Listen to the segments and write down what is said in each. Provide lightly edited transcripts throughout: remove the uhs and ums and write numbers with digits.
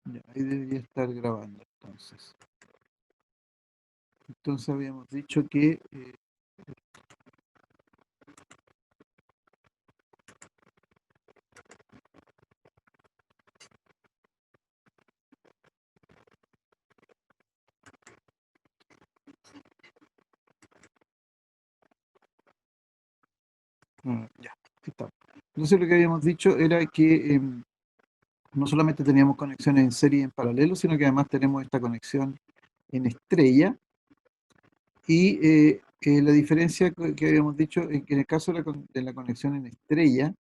Ya, ahí debería estar grabando entonces. Entonces habíamos dicho que ya, aquí está. Entonces lo que habíamos dicho era que no solamente teníamos conexiones en serie y en paralelo, sino que además tenemos esta conexión en estrella. Y la diferencia que habíamos dicho es que en el caso de la conexión en estrella,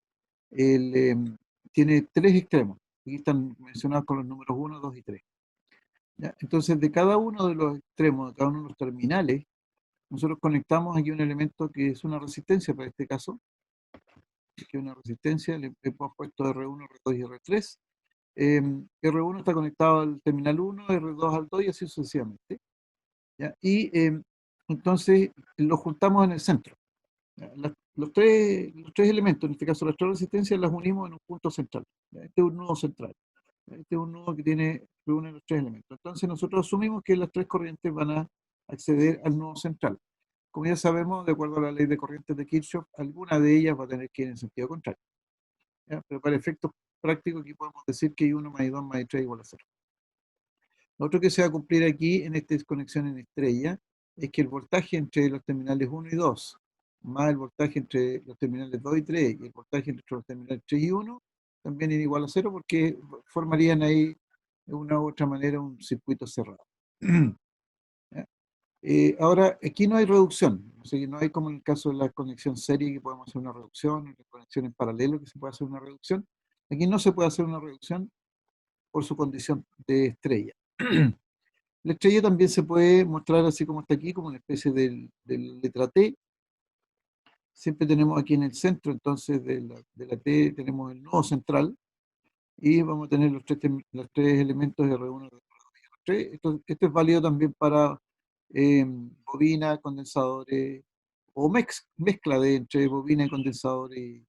tiene tres extremos. Aquí están mencionados con los números 1, 2 y 3. ¿Ya? Entonces, de cada uno de los extremos, de cada uno de los terminales, nosotros conectamos aquí un elemento que es una resistencia, para este caso, que es una resistencia, le hemos puesto R1, R2 y R3. R1 está conectado al terminal 1, R2 al 2 y así sucesivamente. ¿Ya? Y entonces los juntamos en el centro. ¿Ya? Los tres elementos, en este caso las tres resistencias, las unimos en un punto central. ¿Ya? Este es un nudo central. ¿Ya? Este es un nudo que reúne los tres elementos. Entonces nosotros asumimos que las tres corrientes van a acceder al nudo central. Como ya sabemos, de acuerdo a la ley de corrientes de Kirchhoff, alguna de ellas va a tener que ir en sentido contrario. ¿Ya? Pero para efectos prácticos aquí podemos decir que I1 más I2 más I3 igual a 0. Lo otro que se va a cumplir aquí en esta desconexión en estrella es que el voltaje entre los terminales 1 y 2, más el voltaje entre los terminales 2 y 3 y el voltaje entre los terminales 3 y 1, también es igual a 0 porque formarían ahí de una u otra manera un circuito cerrado. ¿Ya? Ahora, aquí no hay reducción, o sea, no hay como en el caso de la conexión serie que podemos hacer una reducción, en la conexión en paralelo que se puede hacer una reducción. Aquí no se puede hacer una reducción por su condición de estrella. La estrella también se puede mostrar así como está aquí, como una especie de letra T. Siempre tenemos aquí en el centro, entonces, de la T tenemos el nodo central y vamos a tener los tres elementos R1, R2 y R3. Esto es válido también para bobina, condensadores o mezcla de entre bobina, condensador y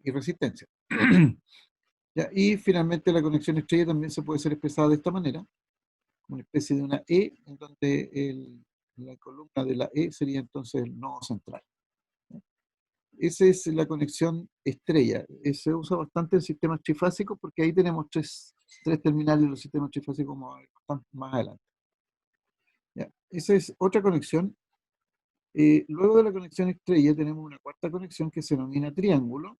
resistencia. Ya, y finalmente la conexión estrella también se puede ser expresada de esta manera, una especie de una E, en donde la columna de la E sería entonces el nodo central. Esa es la conexión estrella. Se usa bastante en sistemas trifásicos porque ahí tenemos tres terminales de los sistemas trifásicos más adelante. ¿Ya? Esa es otra conexión. Luego de la conexión estrella tenemos una cuarta conexión que se denomina triángulo.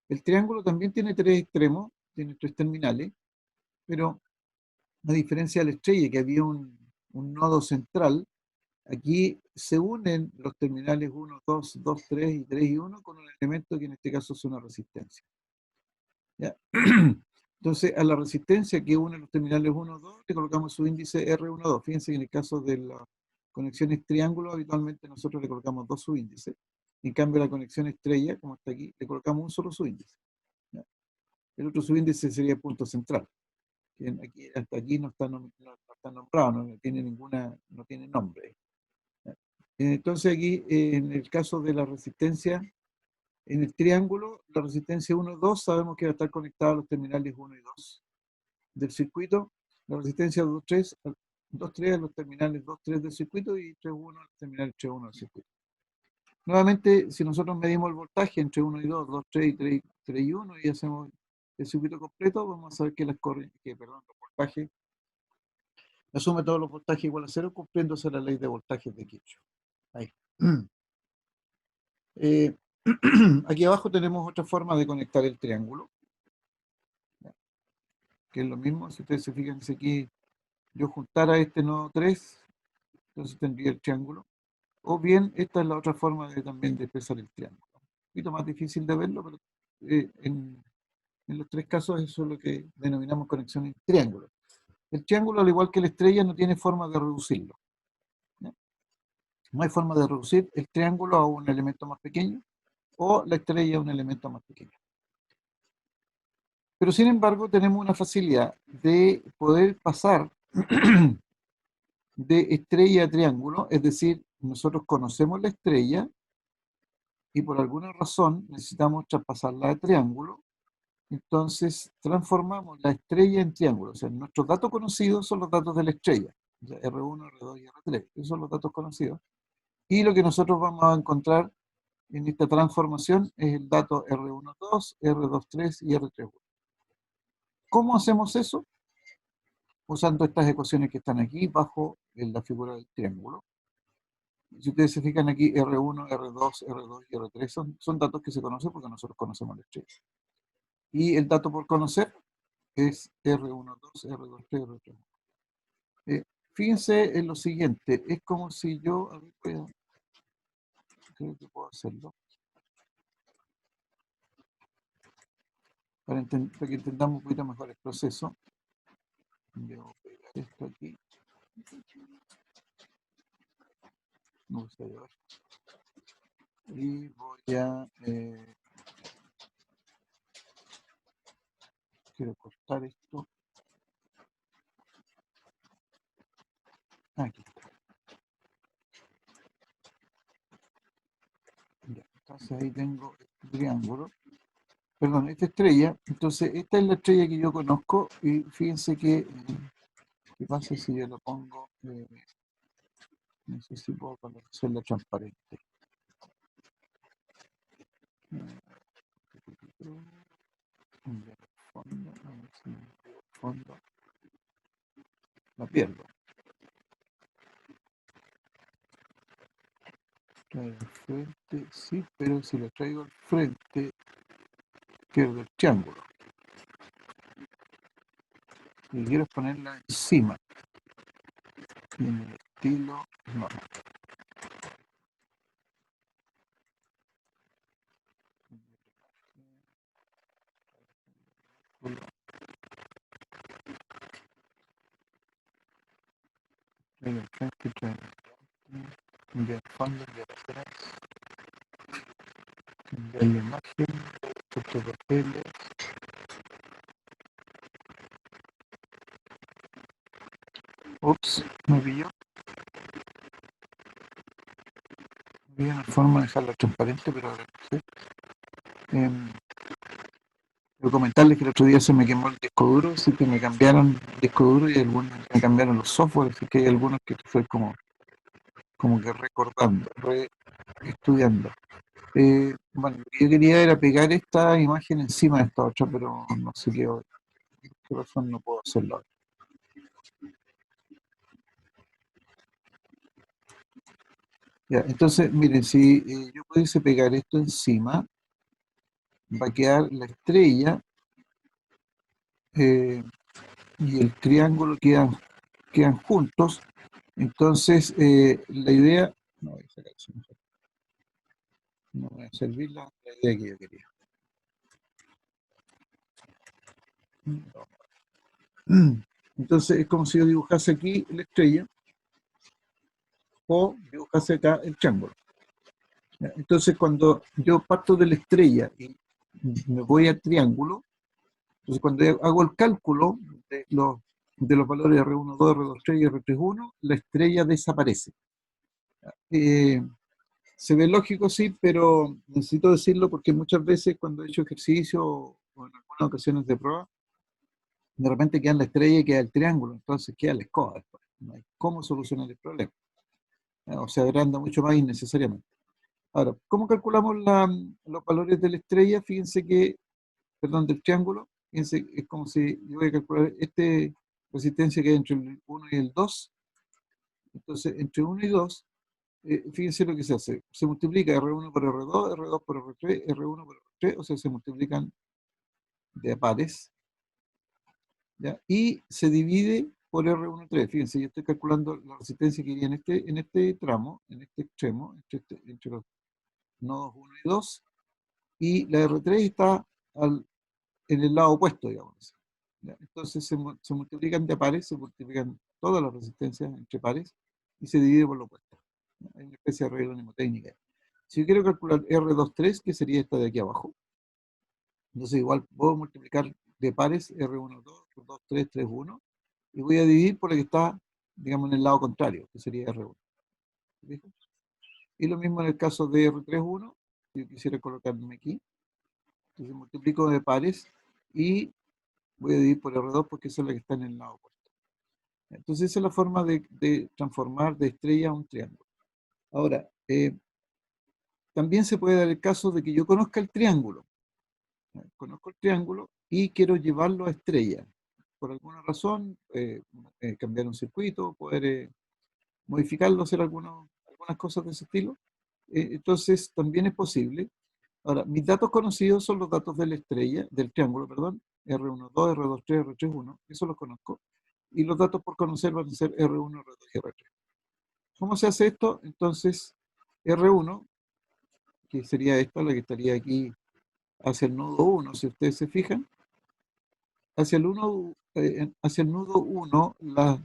El triángulo también tiene tres extremos, tiene tres terminales, pero a diferencia de la estrella, que había un nodo central, aquí se unen los terminales 1, 2, 2, 3 y 3 y 1 con un elemento que en este caso es una resistencia. ¿Ya? Entonces, a la resistencia que une los terminales 1, 2, le colocamos su índice R12. Fíjense que en el caso de las conexiones triángulo, habitualmente nosotros le colocamos dos subíndices. En cambio, la conexión estrella, como está aquí, le colocamos un solo subíndice. ¿Ya? El otro subíndice sería el punto central. Hasta aquí no está nombrado, no tiene no tiene nombre. Entonces aquí, en el caso de la resistencia, en el triángulo, la resistencia 1, 2, sabemos que va a estar conectada a los terminales 1 y 2 del circuito. La resistencia 2, 3, 2, 3 a los terminales 2, 3 del circuito y 3, 1 a los terminales 3, 1 del circuito. Nuevamente, si nosotros medimos el voltaje entre 1 y 2, 2, 3 y 3, 3 y 1 y hacemos el circuito completo, vamos a saber que los voltajes, asume todos los voltajes igual a 0, cumpliéndose la ley de voltajes de Kirchhoff. Ahí. Eh, aquí abajo tenemos otra forma de conectar el triángulo, que es lo mismo. Si ustedes se fijan, si aquí yo juntara este nodo 3, entonces tendría el triángulo. O bien, esta es la otra forma también de expresar el triángulo. Un poquito más difícil de verlo, pero en los tres casos eso es lo que denominamos conexión en triángulo. El triángulo, al igual que la estrella, no tiene forma de reducirlo. ¿Ya? No hay forma de reducir el triángulo a un elemento más pequeño o la estrella a un elemento más pequeño. Pero sin embargo tenemos una facilidad de poder pasar de estrella a triángulo, es decir, nosotros conocemos la estrella y por alguna razón necesitamos traspasarla a triángulo, entonces transformamos la estrella en triángulo. O sea, nuestros datos conocidos son los datos de la estrella. O sea, R1, R2 y R3. Esos son los datos conocidos. Y lo que nosotros vamos a encontrar en esta transformación es el dato R12, R23 y R31. ¿Cómo hacemos eso? Usando estas ecuaciones que están aquí bajo en la figura del triángulo. Si ustedes se fijan aquí, R1, R2, R2 y R3 son datos que se conocen porque nosotros conocemos la estrella. Y el dato por conocer es R12, R23, R31. Fíjense en lo siguiente, es como si yo, a ver, creo que puedo hacerlo, para que entendamos un poquito mejor el proceso. Debo pegar esto aquí. Me gustaría ver. Y voy a, quiero cortar esto. Aquí está. Ya, entonces ahí tengo este triángulo. Perdón, esta estrella. Entonces, esta es la estrella que yo conozco. Y fíjense que, ¿qué pasa si yo lo pongo? No sé si puedo hacerla transparente. Fondo, a ver si fondo. La pierdo. Trae al frente, sí, pero si lo traigo al frente, pierdo el triángulo. Y quiero ponerla encima. Y en el estilo, no. Traigo al frente, traigo cambiar el fondo, cambiar atrás, cambiar la imagen, fotopapeles. Ups, me pilló. Había una forma de dejarla transparente, pero ahora no sé. Quiero comentarles que el otro día se me quemó el disco duro, así que me cambiaron el disco duro y algunos me cambiaron los softwares, así que hay algunos que fue como que recordando, estudiando. Bueno, lo que yo quería era pegar esta imagen encima de esta otra, pero no sé qué razón no puedo hacerlo ahora. Ya, entonces, miren, si yo pudiese pegar esto encima, va a quedar la estrella eh, y el triángulo quedan juntos. Entonces, la idea, no voy a sacar eso mejor, no voy a servir la idea que yo quería. Entonces, es como si yo dibujase aquí la estrella o dibujase acá el triángulo. Entonces, cuando yo parto de la estrella y me voy al triángulo, entonces cuando hago el cálculo de los valores R12, R23 y R31, la estrella desaparece. Eh, Se ve lógico, sí, pero necesito decirlo porque muchas veces cuando he hecho ejercicio o en algunas ocasiones de prueba, de repente queda la estrella y queda el triángulo, entonces queda la escoba después. No hay cómo solucionar el problema. O se agranda mucho más innecesariamente. Ahora, ¿cómo calculamos los valores de la estrella? Fíjense que, perdón, del triángulo, fíjense, es como si yo voy a calcular este resistencia que hay entre el 1 y el 2. Entonces, entre 1 y 2, fíjense lo que se hace. Se multiplica R1 por R2, R2 por R3, R1 por R3, o sea, se multiplican de a pares, ¿ya? Y se divide por R13. Fíjense, yo estoy calculando la resistencia que iría en este tramo, en este extremo, entre los nodos 1 y 2, y la R3 está en el lado opuesto, digamos. ¿Ya? Entonces se multiplican de a pares, se multiplican todas las resistencias entre pares y se divide por lo opuesto. Hay una especie de regla mnemotécnica. Si yo quiero calcular R23, que sería esta de aquí abajo, entonces igual puedo multiplicar de pares R12, R23, 31, y voy a dividir por la que está, digamos, en el lado contrario, que sería R1. ¿Listo? Y lo mismo en el caso de R31, si yo quisiera colocarme aquí, entonces multiplico de pares y voy a dividir por R2 porque esa es la que está en el lado opuesto. Entonces esa es la forma de transformar de estrella a un triángulo. Ahora, también se puede dar el caso de que yo conozca el triángulo. Conozco el triángulo y quiero llevarlo a estrella. Por alguna razón, cambiar un circuito, poder modificarlo, hacer algunas cosas de ese estilo. Entonces, también es posible. Ahora, mis datos conocidos son los datos de la estrella, del triángulo, perdón, R12, R23, R31, eso los conozco. Y los datos por conocer van a ser R1, R2 y R3. ¿Cómo se hace esto? Entonces, R1, que sería esta, la que estaría aquí hacia el nodo 1, si ustedes se fijan, hacia el nodo 1, las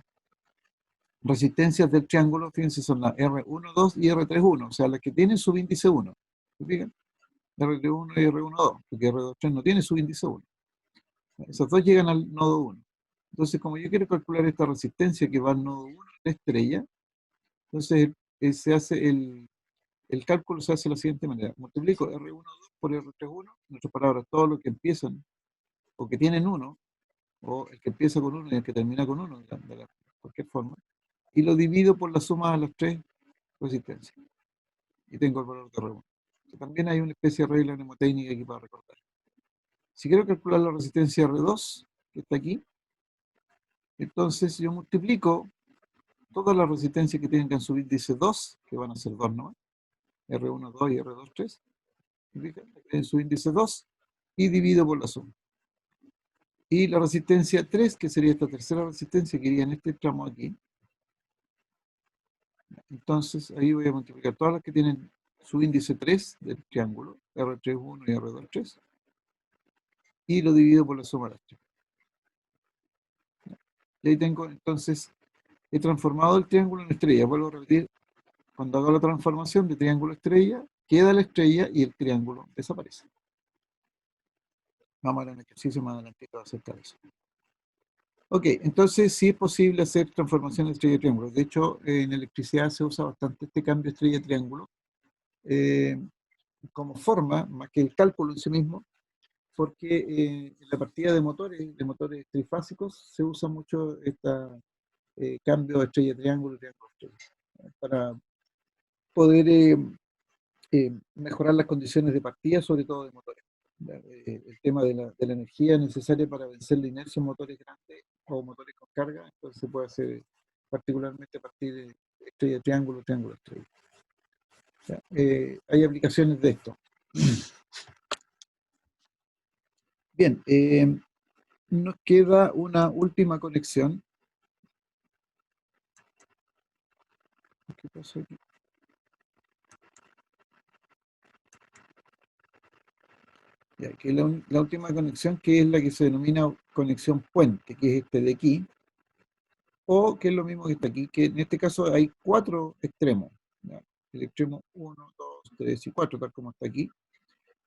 resistencias del triángulo, fíjense, son las R12 y R31, o sea, las que tienen subíndice 1. ¿Se fijan? R1 y R12, porque R23 no tiene subíndice 1. Esas dos llegan al nodo 1. Entonces, como yo quiero calcular esta resistencia que va al nodo 1 de la estrella, entonces se hace el cálculo se hace de la siguiente manera. Multiplico R12 por R31, en otras palabras, todos los que empiezan o que tienen 1, o el que empieza con 1 y el que termina con 1, de cualquier forma, y lo divido por la suma de las tres resistencias. Y tengo el valor de R1. También hay una especie de regla mnemotécnica aquí para recordar. Si quiero calcular la resistencia R2, que está aquí, entonces yo multiplico todas las resistencias que tengan subíndice 2, que van a ser 2 nomás, R1, 2 y R2, 3, en su índice 2, y divido por la suma. Y la resistencia 3, que sería esta tercera resistencia, que iría en este tramo aquí. Entonces ahí voy a multiplicar todas las que tienen su índice 3 del triángulo, R31 y R23, y lo divido por la suma de las tres. Y ahí tengo, entonces, he transformado el triángulo en estrella. Vuelvo a repetir, cuando hago la transformación de triángulo a estrella, queda la estrella y el triángulo desaparece. Vamos a ver un ejercicio más adelantito acerca de eso. Ok, entonces sí es posible hacer transformación de estrella a triángulo. De hecho, en electricidad se usa bastante este cambio estrella-triángulo como forma, más que el cálculo en sí mismo, porque en la partida de motores trifásicos, se usa mucho este cambio estrella-triángulo, triángulo-estrella, para poder mejorar las condiciones de partida, sobre todo de motores. El tema de la energía necesaria para vencer la inercia en motores grandes o motores con carga, entonces se puede hacer particularmente a partir de estrella, triángulo, triángulo, estrella. O sea, hay aplicaciones de esto. Bien, nos queda una última conexión. ¿Qué pasó aquí? Ya, que la última conexión, que es la que se denomina conexión puente, que es este de aquí, o que es lo mismo que está aquí, que en este caso hay 4 extremos. ¿Ya? El extremo 1, 2, 3 y 4, tal como está aquí.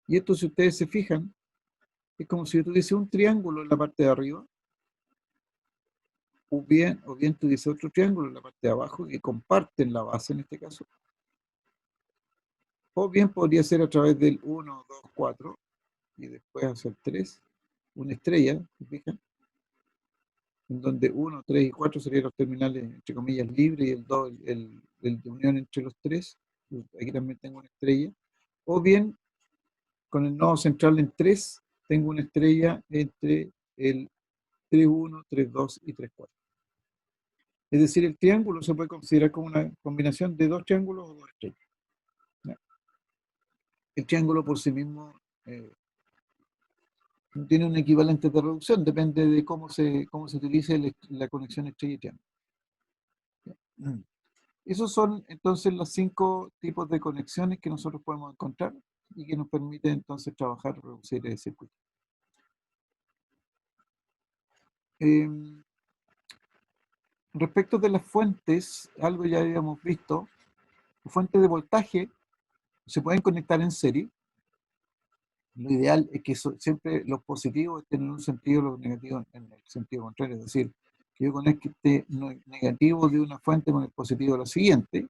Y esto, si ustedes se fijan, es como si yo tuviese un triángulo en la parte de arriba, o bien tuviese otro triángulo en la parte de abajo, que comparten la base en este caso. O bien podría ser a través del 1, 2, 4, y después hacer 3, una estrella, ¿se fijan? En donde 1, 3 y 4 serían los terminales, entre comillas, libres, y el 2, el de unión entre los tres. Aquí también tengo una estrella. O bien, con el nodo central en 3, tengo una estrella entre el 3,1, 3,2 y 3,4. Es decir, el triángulo se puede considerar como una combinación de dos triángulos o dos estrellas. ¿Ya? El triángulo por sí mismo no tiene un equivalente de reducción, depende de cómo se utilice la conexión estrella y triángulo. ¿Ya? Esos son entonces los 5 tipos de conexiones que nosotros podemos encontrar y que nos permiten entonces trabajar, reducir el circuito. Respecto de las fuentes, algo ya habíamos visto, las fuentes de voltaje se pueden conectar en serie. Lo ideal es que siempre los positivos estén en un sentido y los negativos en el sentido contrario, es decir, que yo conecte negativo de una fuente con el positivo de la siguiente,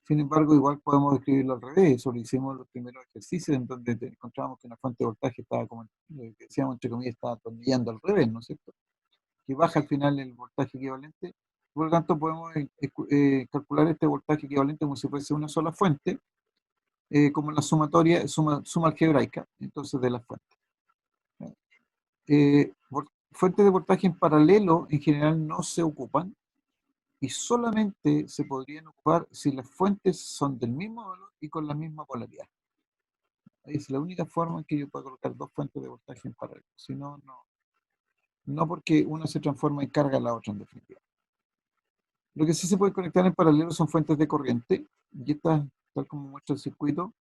Sin embargo, igual podemos escribirlo al revés. Eso lo hicimos en los primeros ejercicios en donde encontramos que una fuente de voltaje estaba, como que decíamos entre comillas, estaba atornillando al revés, ¿no es cierto? Que baja al final el voltaje equivalente. Por lo tanto, podemos calcular este voltaje equivalente como si fuese una sola fuente, como la sumatoria, suma algebraica, entonces de las fuentes. Fuentes de voltaje en paralelo en general no se ocupan y solamente se podrían ocupar si las fuentes son del mismo valor y con la misma polaridad. Es la única forma en que yo puedo colocar dos fuentes de voltaje en paralelo. Si no, no porque una se transforma y carga a la otra en definitiva. Lo que sí se puede conectar en paralelo son fuentes de corriente, y estas, tal como muestra el circuito,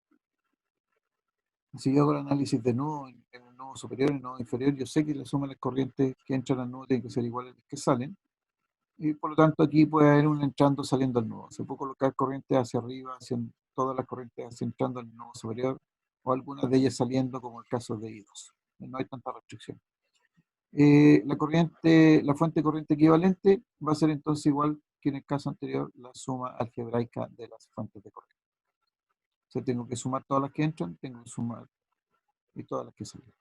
si yo hago el análisis de nodo en el nodo superior y el nodo inferior, yo sé que la suma de las corrientes que entran al nodo tiene que ser igual a las que salen, y por lo tanto aquí puede haber un entrando saliendo al nodo. Se puede colocar corrientes hacia arriba, todas las corrientes hacia entrando al nodo superior, o algunas de ellas saliendo, como el caso de I2. No hay tanta restricción. La fuente de corriente equivalente va a ser entonces igual que en el caso anterior la suma algebraica de las fuentes de corriente. O sea, tengo que sumar todas las que entran, tengo que sumar y todas las que salen.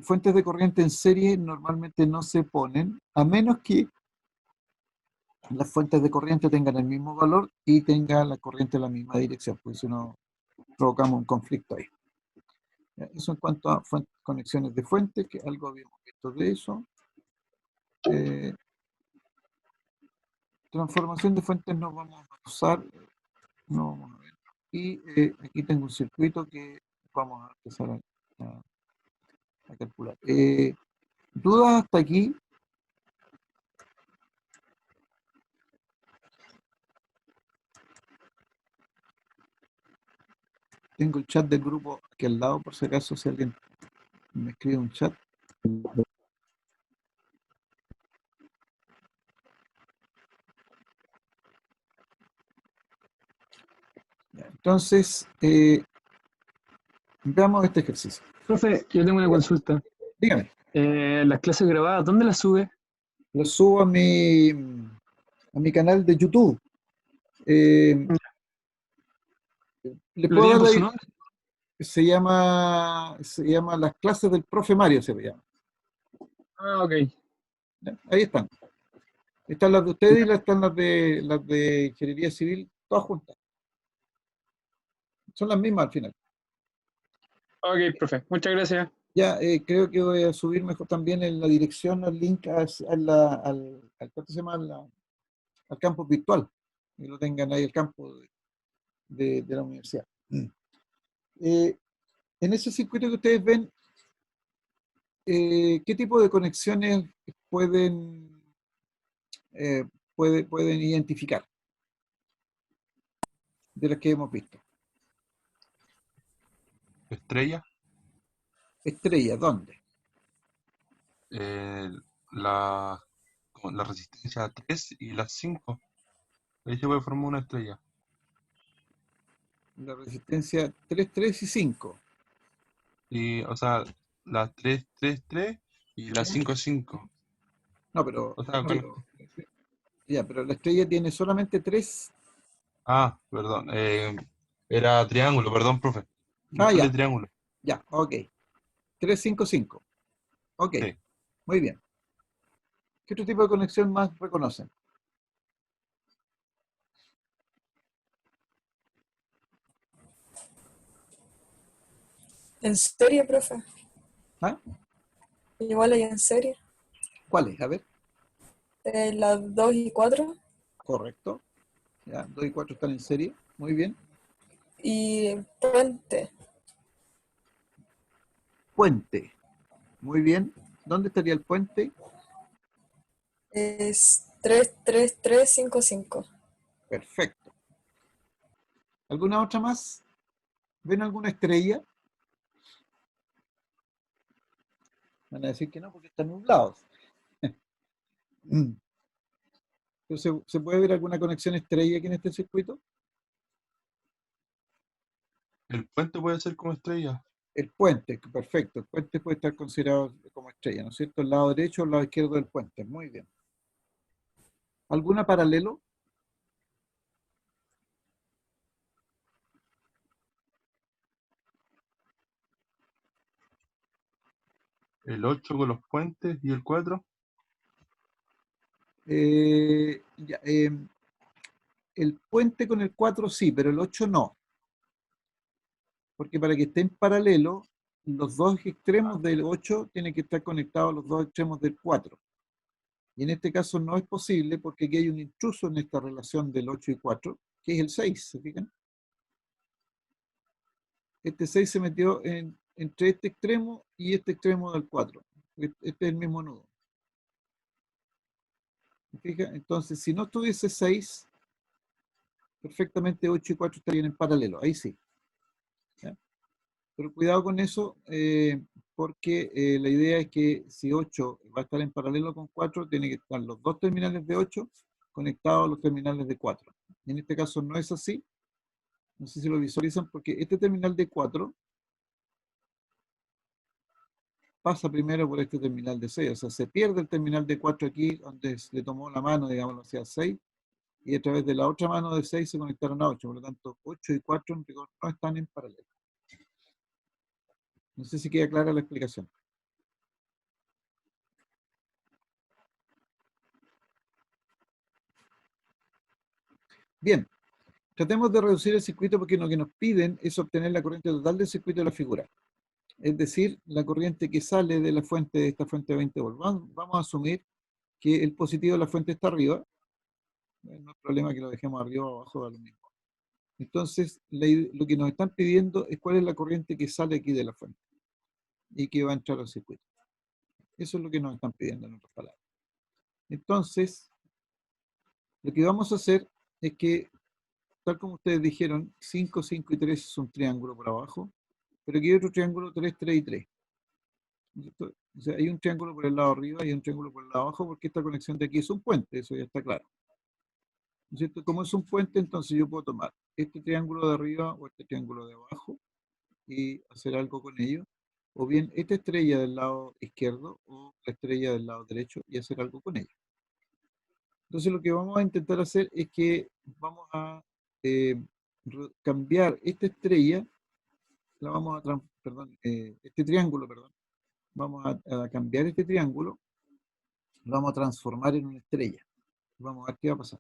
Fuentes de corriente en serie normalmente no se ponen, a menos que las fuentes de corriente tengan el mismo valor y tenga la corriente en la misma dirección, porque si no provocamos un conflicto ahí. Eso en cuanto a conexiones de fuentes, que algo habíamos visto de eso. Transformación de fuentes no vamos a usar, no vamos a ver. Y aquí tengo un circuito que vamos a empezar a calcular. ¿Dudas hasta aquí? Tengo el chat del grupo aquí al lado, por si acaso, si alguien me escribe un chat. Entonces, veamos este ejercicio. Profe, yo tengo una consulta. Dígame. Las clases grabadas, ¿dónde las sube? Lo subo a mi canal de YouTube. Le ¿Lo puedo tiene dar por su nombre? se llama Las clases del profe Mario, se llama. Ah, ok. ¿Ya? Ahí están. Están las de ustedes y están las de Ingeniería Civil, todas juntas. Son las mismas al final. Ok, profe, muchas gracias. Ya, creo que voy a subir mejor también en la dirección, el link ¿cómo se llama? Al campus virtual. Que lo tengan ahí, el campo de la universidad. Eh, en ese circuito que ustedes ven, ¿qué tipo de conexiones eh, pueden identificar de las que hemos visto? Estrella, Estrella, ¿dónde? eh, la, la resistencia 3 y las 5. Ahí se puede formar una estrella. La resistencia 3, 3 y 5. Y, o sea, las 3 3 3 y las 5 5. No, pero, O sea, pero la estrella tiene solamente 3. perdón. Era triángulo, perdón, profe. Ah, Doble ya, triángulo. ya, ok. 3, 5, 5. Ok, Sí. muy bien. ¿Qué otro tipo de conexión más reconocen? ¿En serie, profe? ¿Ah? Igual hay en serie. ¿Cuáles? A ver, Las 2 y 4. correcto. Ya, 2 y 4 están en serie. Muy bien. Y puente. Puente. Muy bien. ¿Dónde estaría el puente? Es 3 3 3 5 5. Perfecto. ¿Alguna otra más? ¿Ven alguna estrella? Van a decir que no, porque están nublados. Entonces, ¿se puede ver alguna conexión estrella aquí en este circuito? El puente puede ser como estrella. El puente, perfecto. El puente puede estar considerado como estrella, ¿no es cierto? El lado derecho o el lado izquierdo del puente. Muy bien. ¿Alguna paralelo? El 8 con los puentes y el 4. Ya, el puente con el 4 sí, pero el 8 no. Porque para que esté en paralelo, los dos extremos del 8 tienen que estar conectados a los dos extremos del 4. Y en este caso no es posible porque aquí hay un intruso en esta relación del 8 y 4, que es el 6, ¿se fijan? Este 6 se metió entre este extremo y este extremo del 4. Este es el mismo nudo. ¿Se fijan? Entonces, si no estuviese 6, perfectamente 8 y 4 estarían en paralelo. Ahí sí. ¿Ya? Pero cuidado con eso, porque la idea es que si 8 va a estar en paralelo con 4, tiene que estar los dos terminales de 8 conectados a los terminales de 4. Y en este caso no es así. No sé si lo visualizan, porque este terminal de 4 pasa primero por este terminal de 6. O sea, se pierde el terminal de 4 aquí, donde le tomó la mano, digamos, hacia 6, y a través de la otra mano de 6 se conectaron a 8. Por lo tanto, 8 y 4 en rigor no están en paralelo. No sé si queda clara la explicación. Bien, tratemos de reducir el circuito porque lo que nos piden es obtener la corriente total del circuito de la figura. Es decir, la corriente que sale de la fuente, de esta fuente de 20 volts. Vamos a asumir que el positivo de la fuente está arriba. No hay problema que lo dejemos arriba o abajo, da lo mismo. Entonces, lo que nos están pidiendo es cuál es la corriente que sale aquí de la fuente y que va a entrar al circuito. Eso es lo que nos están pidiendo, en otras palabras. Entonces, lo que vamos a hacer es que, tal como ustedes dijeron, 5, 5 y 3 es un triángulo por abajo, pero aquí hay otro triángulo 3, 3 y 3. ¿Cierto? O sea, hay un triángulo por el lado arriba y un triángulo por el lado abajo, porque esta conexión de aquí es un puente, eso ya está claro. ¿No es cierto? Como es un puente, entonces yo puedo tomar este triángulo de arriba o este triángulo de abajo y hacer algo con ello, o bien esta estrella del lado izquierdo o la estrella del lado derecho y hacer algo con ello. Entonces lo que vamos a intentar hacer es que vamos a cambiar esta estrella, la vamos a, este triángulo, perdón, vamos a cambiar este triángulo, lo vamos a transformar en una estrella. Vamos a ver qué va a pasar.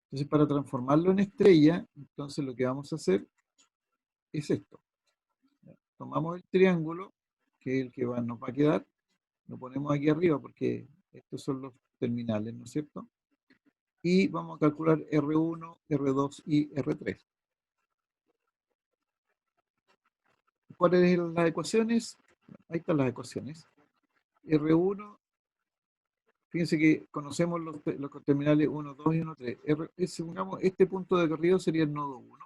Entonces, para transformarlo en estrella, entonces lo que vamos a hacer es esto. Tomamos el triángulo, que es el que nos va a quedar, lo ponemos aquí arriba porque estos son los terminales, ¿no es cierto? Y vamos a calcular R1, R2 y R3. ¿Cuáles eran las ecuaciones? Ahí están las ecuaciones. R1, fíjense que conocemos los terminales 1, 2 y 1, 3. Supongamos, este punto de arriba sería el nodo 1.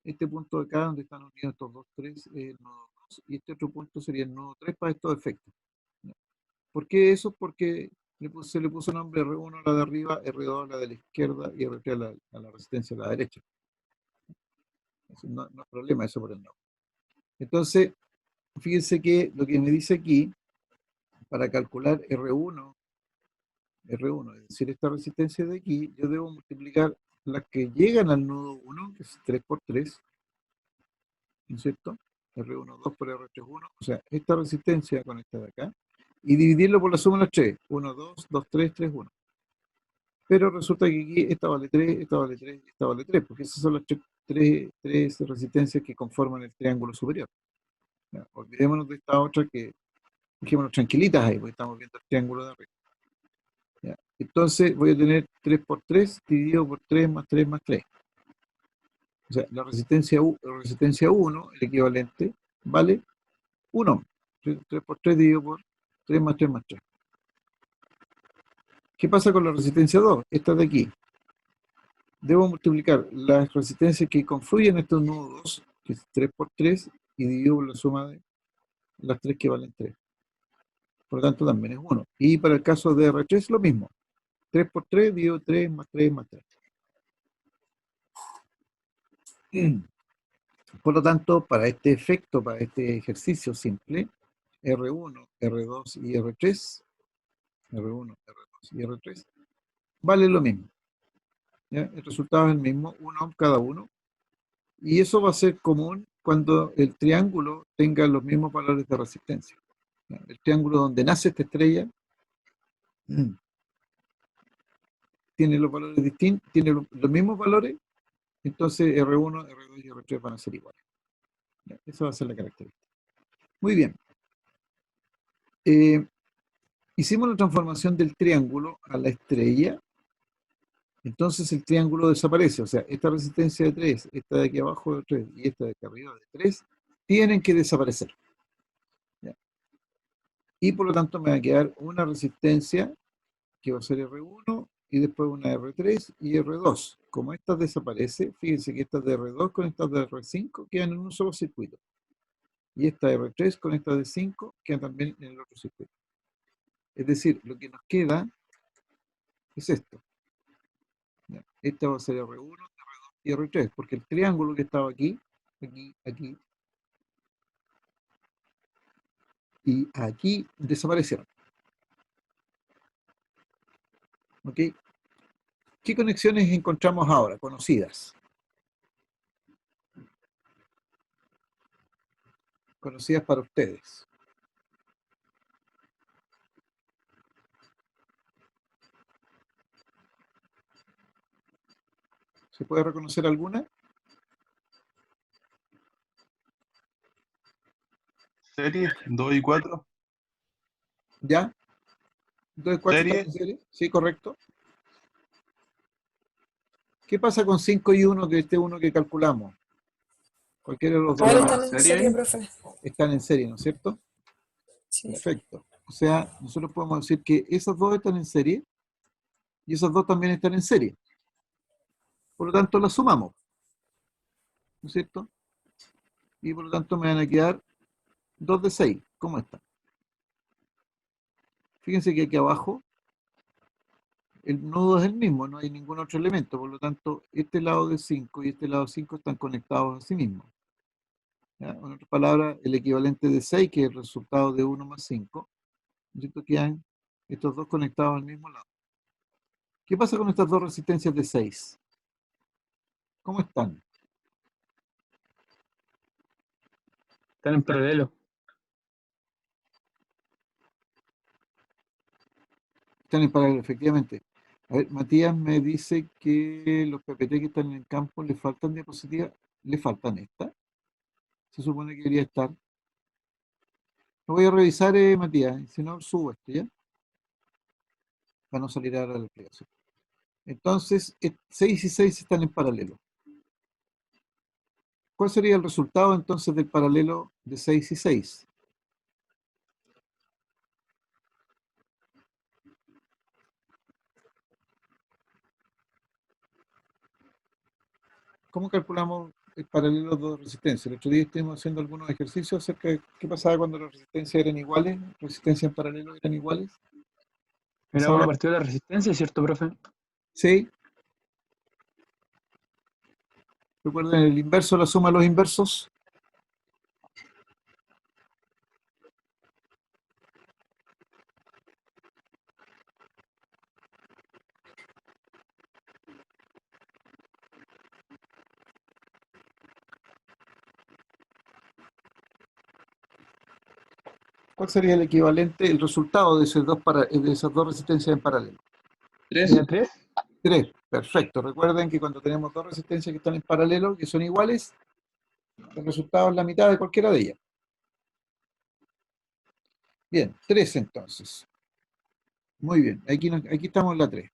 Este punto de acá, donde están unidos estos dos 3, es el nodo 2. Y este otro punto sería el nodo 3 para estos efectos. ¿Por qué eso? Porque se le puso nombre R1 a la de arriba, R2 a la de la izquierda y R3 a la resistencia a la derecha. Eso no es problema eso por el nombre. Entonces, fíjense que lo que me dice aquí, para calcular R1, es decir, esta resistencia de aquí, yo debo multiplicar las que llegan al nodo 1, que es 3 por 3, ¿no es cierto? R1, 2 por R3, 1, o sea, esta resistencia con esta de acá, y dividirlo por la suma de las 3, 1, 2, 2, 3, 3, 1. Pero resulta que aquí esta vale 3, esta vale 3, esta vale 3, porque esas son las tres resistencias que conforman el triángulo superior. Ya, olvidémonos de esta otra que, dejémonos tranquilitas ahí, porque estamos viendo el triángulo de arriba. Ya, entonces voy a tener 3 por 3 dividido por 3 más 3 más 3. O sea, la resistencia 1, el equivalente, vale 1. 3 por 3 dividido por 3 más 3 más 3. ¿Qué pasa con la resistencia 2? Esta de aquí. Debo multiplicar las resistencias que confluyen estos nodos, que es 3 por 3, y divido por la suma de las 3 que valen 3. Por lo tanto, también es 1. Y para el caso de R3, lo mismo. 3 por 3, divido 3 más 3 más 3. Por lo tanto, para este efecto, para este ejercicio simple, R1, R2 y R3, R1, R2 y R3, vale lo mismo. ¿Ya? El resultado es el mismo, 1 ohm cada uno. Y eso va a ser común cuando el triángulo tenga los mismos valores de resistencia. El triángulo donde nace esta estrella tiene los valores distintos, tiene los mismos valores, entonces R1, R2 y R3 van a ser iguales. ¿Ya? Esa va a ser la característica. Muy bien. Hicimos la transformación del triángulo a la estrella, entonces el triángulo desaparece, o sea, esta resistencia de 3, esta de aquí abajo de 3 y esta de aquí arriba de 3, tienen que desaparecer. ¿Ya? Y por lo tanto me va a quedar una resistencia que va a ser R1 y después una R3 y R2. Como esta desaparece, fíjense que estas de R2 con estas de R5 quedan en un solo circuito. Y esta R3 con esta de 5 quedan también en el otro circuito. Es decir, lo que nos queda es esto. ¿Ya? Esta va a ser R1, R2 y R3, porque el triángulo que estaba aquí, aquí y aquí desaparecieron. ¿Ok? ¿Qué conexiones encontramos ahora, conocidas? Conocidas para ustedes. ¿Se puede reconocer alguna? Serie 2 y 4. ¿Ya? Entonces, ¿cuál está Serie. en serie? Sí, correcto. ¿Qué pasa con 5 y 1, que este uno que calculamos? Cualquiera de los dos Igual ¿Tenemos están la en serie serie, ahí? profe. están en serie, ¿no es cierto? Sí. Perfecto. O sea, nosotros podemos decir que esas dos están en serie y esas dos también están en serie. Por lo tanto, las sumamos, ¿no es cierto? Y por lo tanto me van a quedar 2 de 6. ¿Cómo está? Fíjense que aquí abajo el nodo es el mismo, no hay ningún otro elemento. Por lo tanto, este lado de 5 y este lado de 5 están conectados a sí mismos. ¿Ya? En otras palabras, el equivalente de 6, que es el resultado de 1 más 5, ¿no es cierto? Quedan estos dos conectados al mismo lado. ¿Qué pasa con estas dos resistencias de 6? ¿Cómo están? Están en paralelo. Están en paralelo, efectivamente. A ver, Matías me dice que los PPT que están en el campo le faltan diapositivas. ¿Le faltan estas? Se supone que debería estar. Lo voy a revisar, Matías. Y si no, subo esto, ¿ya? Para no salir ahora de la explicación. Entonces, 6 y 6 están en paralelo. ¿Cuál sería el resultado entonces del paralelo de 6 y 6? ¿Cómo calculamos el paralelo de dos resistencias? El otro día estuvimos haciendo algunos ejercicios acerca de qué pasaba cuando las resistencias eran iguales, resistencias en paralelo eran iguales. Era uno partido de la resistencia, ¿cierto, profe? Sí. Recuerden el inverso, la suma de los inversos. ¿Cuál sería el equivalente, el resultado de de esas dos resistencias en paralelo? 3. ¿Sería 3? 3. Perfecto. Recuerden que cuando tenemos dos resistencias que están en paralelo, que son iguales, el resultado es la mitad de cualquiera de ellas. Bien, 3 entonces. Muy bien, aquí estamos en la 3.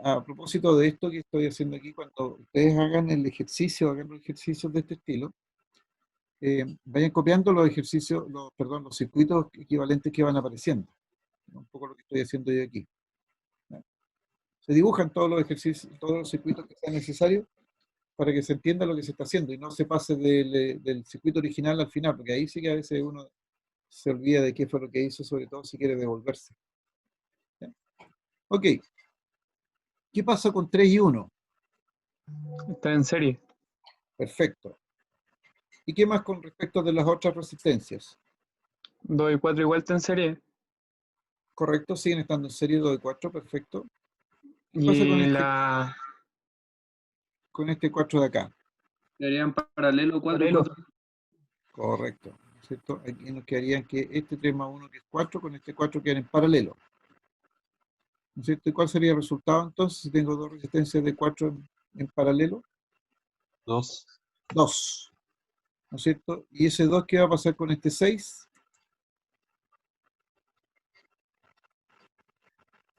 A propósito de esto que estoy haciendo aquí, cuando ustedes hagan el ejercicio, hagan los ejercicios de este estilo, vayan copiando los ejercicios, perdón, los circuitos equivalentes que van apareciendo. Un poco lo que estoy haciendo yo aquí. ¿Ya? Se dibujan todos los ejercicios, todos los circuitos que sean necesarios para que se entienda lo que se está haciendo y no se pase del circuito original al final, porque ahí sí que a veces uno se olvida de qué fue lo que hizo, sobre todo si quiere devolverse. ¿Ya? Ok. ¿Qué pasa con 3 y 1? Está en serie. Perfecto. ¿Y qué más con respecto de las otras resistencias? 2 y 4 igual está en serie. Correcto, siguen estando en serie 2 y 4, perfecto. ¿Qué pasa Y la... con este 4 de acá? Serían paralelo 4 y Paralelo. 4. Correcto. cierto? Aquí nos quedarían que este 3 más 1, que es 4, con este 4 quedan en paralelo, ¿no es cierto? ¿Y cuál sería el resultado entonces si tengo dos resistencias de 4 en paralelo? 2. 2, ¿no es cierto? Y ese 2, ¿qué va a pasar con este 6?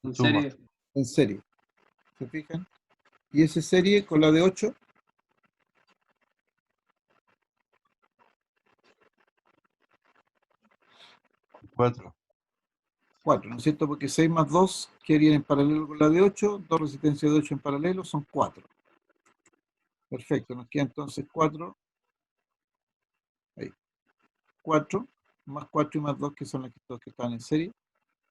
En Suma. serie, En serie, ¿se fijan? Y ese serie con la de 8, 4. 4, ¿no es cierto? Porque 6 más 2 quedarían en paralelo con la de 8, dos resistencias de 8 en paralelo son 4. Perfecto, nos queda entonces 4, ahí, 4, más 4 y más 2, que son las dos que están en serie.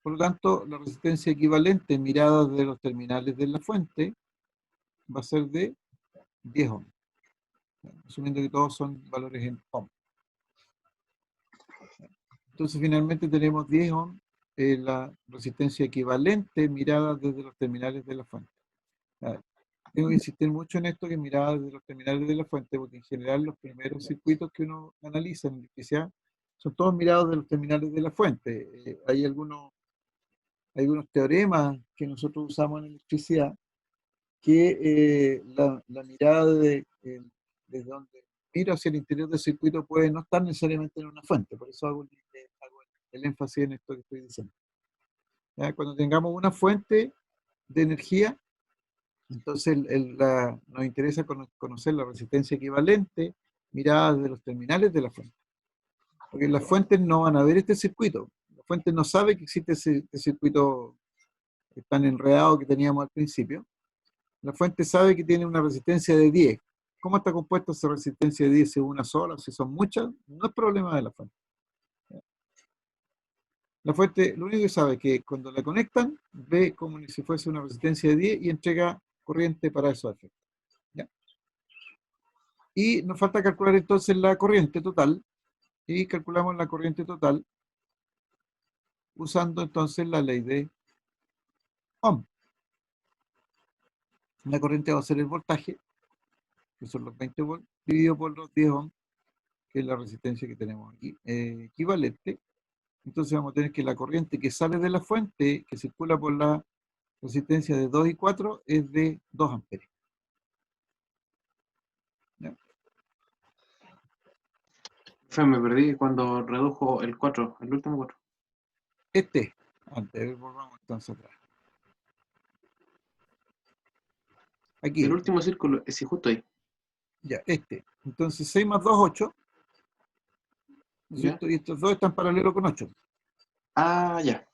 Por lo tanto, la resistencia equivalente mirada de los terminales de la fuente va a ser de 10 ohms, asumiendo que todos son valores en ohm. Entonces, finalmente tenemos 10 ohms, la resistencia equivalente mirada desde los terminales de la fuente. Ah, tengo que insistir mucho en esto, que mirada desde los terminales de la fuente, porque en general los primeros circuitos que uno analiza en electricidad son todos mirados de los terminales de la fuente. Hay algunos teoremas que nosotros usamos en electricidad que la mirada desde donde miro hacia el interior del circuito puede no estar necesariamente en una fuente, por eso hago el énfasis en esto que estoy diciendo. ¿Ya? Cuando tengamos una fuente de energía, entonces nos interesa conocer la resistencia equivalente mirada desde los terminales de la fuente, porque las fuentes no van a ver este circuito, la fuente no sabe que existe ese circuito tan enredado que teníamos al principio. La fuente sabe que tiene una resistencia de 10. ¿Cómo está compuesta esa resistencia de 10? Si es una sola, si son muchas, no es problema de la fuente. La fuente lo único que sabe es que cuando la conectan, ve como si fuese una resistencia de 10 y entrega corriente para esos efectos. ¿Ya? Y nos falta calcular entonces la corriente total, y calculamos la corriente total usando entonces la ley de Ohm. La corriente va a ser el voltaje, que son los 20 volts, dividido por los 10 ohms, que es la resistencia que tenemos aquí, equivalente. Entonces vamos a tener que la corriente que sale de la fuente, que circula por la resistencia de 2 y 4, es de 2 amperes. ¿Ya? me perdí cuando redujo el 4, el último 4. Antes, volvamos entonces atrás. El Aquí, último círculo, sí, justo ahí. ya, Entonces 6 más 2, 8, ¿no es ¿Ya? cierto? Y estos dos están paralelos con 8. Ah, ya.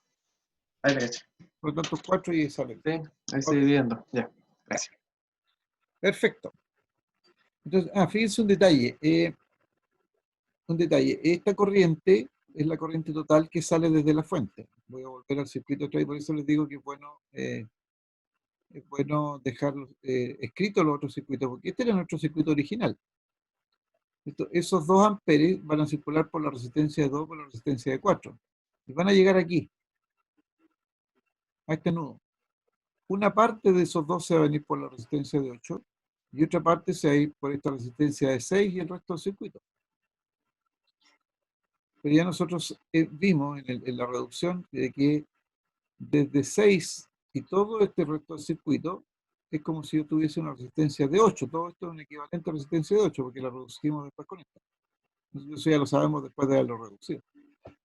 Ahí la caché. Por lo tanto, 4 y sale. Sí, ahí estoy Ok, dividiendo. Ya, gracias. perfecto. Entonces, fíjense un detalle. Esta corriente es la corriente total que sale desde la fuente. Voy a volver al circuito otra vez, por eso les digo que es bueno dejar escritos los otros circuitos, porque este era nuestro circuito original. Esos 2 amperes van a circular por la resistencia de 2 por la resistencia de 4. Y van a llegar aquí, a este nudo. Una parte de esos 2 se va a venir por la resistencia de 8 y otra parte se va a ir por esta resistencia de 6 y el resto del circuito. Pero ya nosotros vimos en la reducción de que desde 6 y todo este resto del circuito es como si yo tuviese una resistencia de 8. Todo esto es un equivalente a resistencia de 8 porque la reducimos después con esto. Eso ya lo sabemos después de haberlo reducido.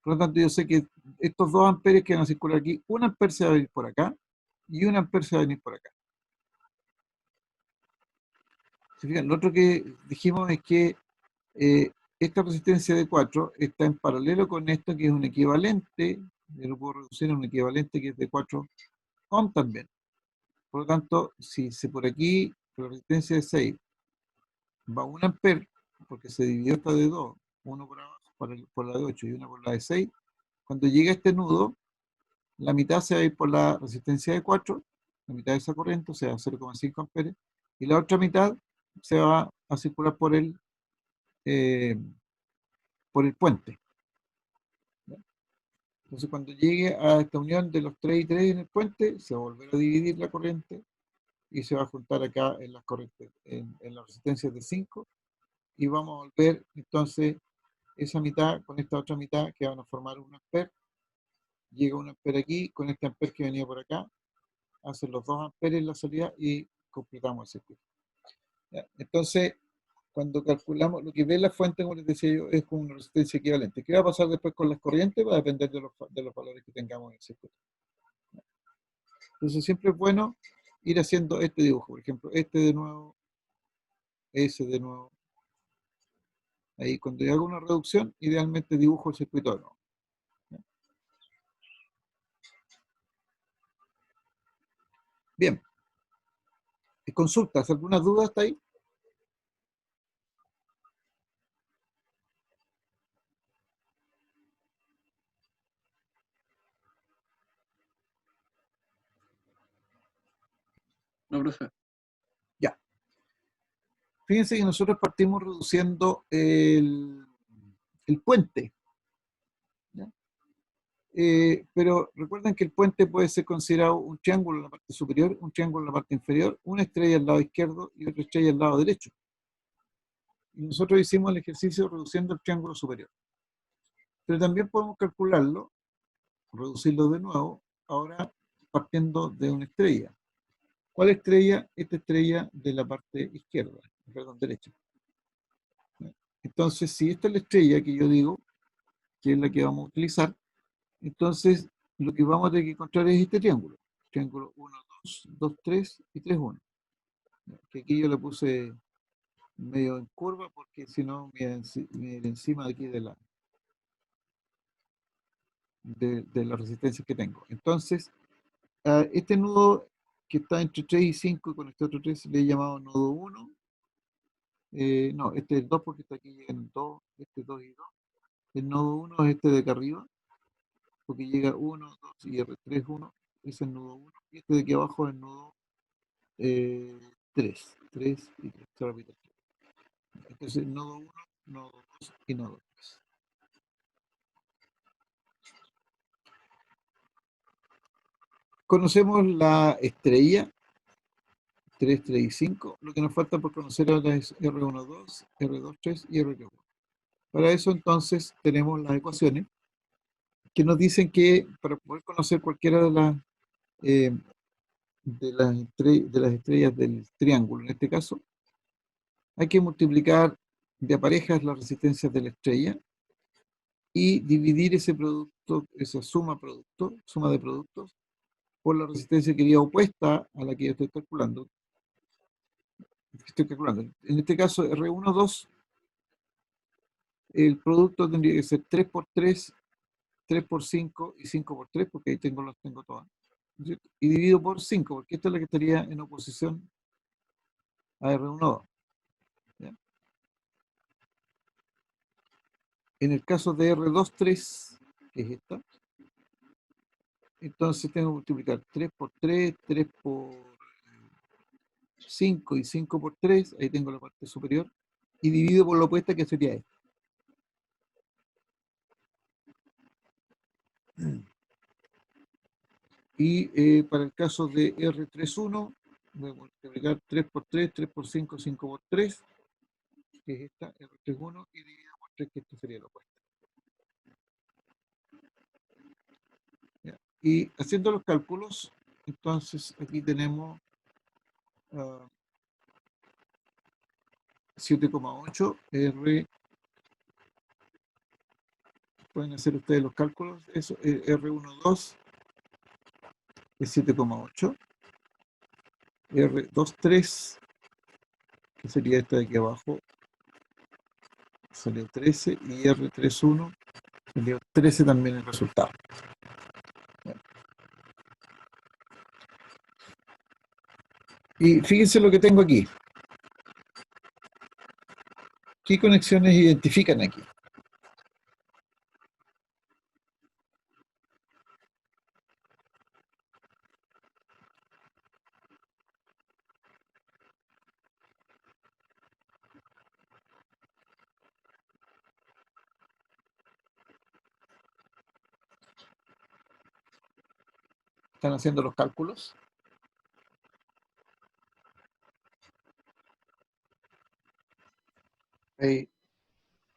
Por lo tanto, yo sé que estos 2 amperes que van a circular aquí, 1 amper se va a venir por acá y 1 amper se va a venir por acá. ¿Se fijan? Lo otro que dijimos es que esta resistencia de 4 está en paralelo con esto que es un equivalente, yo lo puedo reducir a un equivalente que es de 4 ohm también. Por lo tanto, si por aquí por la resistencia de 6 va 1 amper, porque se dividió esta de 2, uno por abajo por la de 8 y una por la de 6, cuando llega a este nudo, la mitad se va a ir por la resistencia de 4, la mitad de esa corriente, o sea, 0,5 amperes, y la otra mitad se va a circular eh, por el puente. ¿Ya? Entonces, cuando llegue a esta unión de los 3 y 3 en el puente, se va a volver a dividir la corriente y se va a juntar acá en las corrientes, en las resistencias de 5, y vamos a volver entonces esa mitad con esta otra mitad que van a formar un amper. Llega un amper aquí, con este amper que venía por acá, hacen los 2 amperes en la salida y completamos el circuito. ¿Ya? Entonces, cuando calculamos, lo que ve la fuente, como les decía yo, es con una resistencia equivalente. ¿Qué va a pasar después con las corrientes? Va a depender de los valores que tengamos en el circuito. Entonces, siempre es bueno ir haciendo este dibujo. Por ejemplo, este de nuevo, ese de nuevo. Ahí, cuando yo hago una reducción, idealmente dibujo el circuito de nuevo. Bien. Consultas, ¿algunas dudas hasta ahí? No, profe. Ya. Fíjense que nosotros partimos reduciendo el puente. ¿Ya? Pero recuerden que el puente puede ser considerado un triángulo en la parte superior, un triángulo en la parte inferior, una estrella al lado izquierdo y otra estrella al lado derecho. Y nosotros hicimos el ejercicio reduciendo el triángulo superior. Pero también podemos calcularlo, reducirlo de nuevo, ahora partiendo de una estrella. ¿Cuál estrella? Esta estrella de la parte izquierda, perdón, derecha. Entonces, si esta es la estrella que yo digo, que es la que vamos a utilizar, entonces lo que vamos a tener que encontrar es este triángulo. Triángulo 1, 2, 2, 3 y 3, 1. Que aquí yo le puse medio en curva porque si no me encima de aquí de la resistencia que tengo. Entonces, este nudo que está entre 3 y 5 y con este otro 3 le he llamado nodo 1. No, este es el 2 porque está aquí en 2, este 2 y 2. El nodo 1 es este de acá arriba, porque llega 1, 2 y R3, 1, es el nodo 1. Y este de aquí abajo es el nodo 3, 3 y 3. Se repite. Entonces, nodo 1, nodo 2 y nodo 3. Conocemos la estrella, 3, 3 y 5. Lo que nos falta por conocer ahora es R12, R23 y R1. Para eso entonces tenemos las ecuaciones que nos dicen que para poder conocer cualquiera eh, de las estrellas del triángulo, en este caso, hay que multiplicar de a parejas las resistencias de la estrella y dividir ese producto, esa suma de productos, por la resistencia que iría opuesta a la que yo estoy calculando. En este caso, R1, 2, el producto tendría que ser 3 por 3, 3 por 5 y 5 por 3, porque ahí las tengo todas. ¿Cierto? Y dividido por 5, porque esta es la que estaría en oposición a R1, 2. ¿Ya? En el caso de R2, 3, que es esta, entonces tengo que multiplicar 3 por 3, 3 por 5 y 5 por 3, ahí tengo la parte superior, y dividido por la opuesta que sería esta. Y para el caso de R31, voy a multiplicar 3 por 3, 3 por 5, 5 por 3, que es esta, R31, y dividido por 3, que esta sería la opuesta. ¿Ya? Y haciendo los cálculos, entonces aquí tenemos 7,8 R. Pueden hacer ustedes los cálculos. Eso, R12 es 7,8. R23, que sería esta de aquí abajo, salió 13. Y R31 salió 13 también el resultado. Bueno. Y fíjense lo que tengo aquí. ¿Qué conexiones identifican aquí? ¿Están haciendo los cálculos?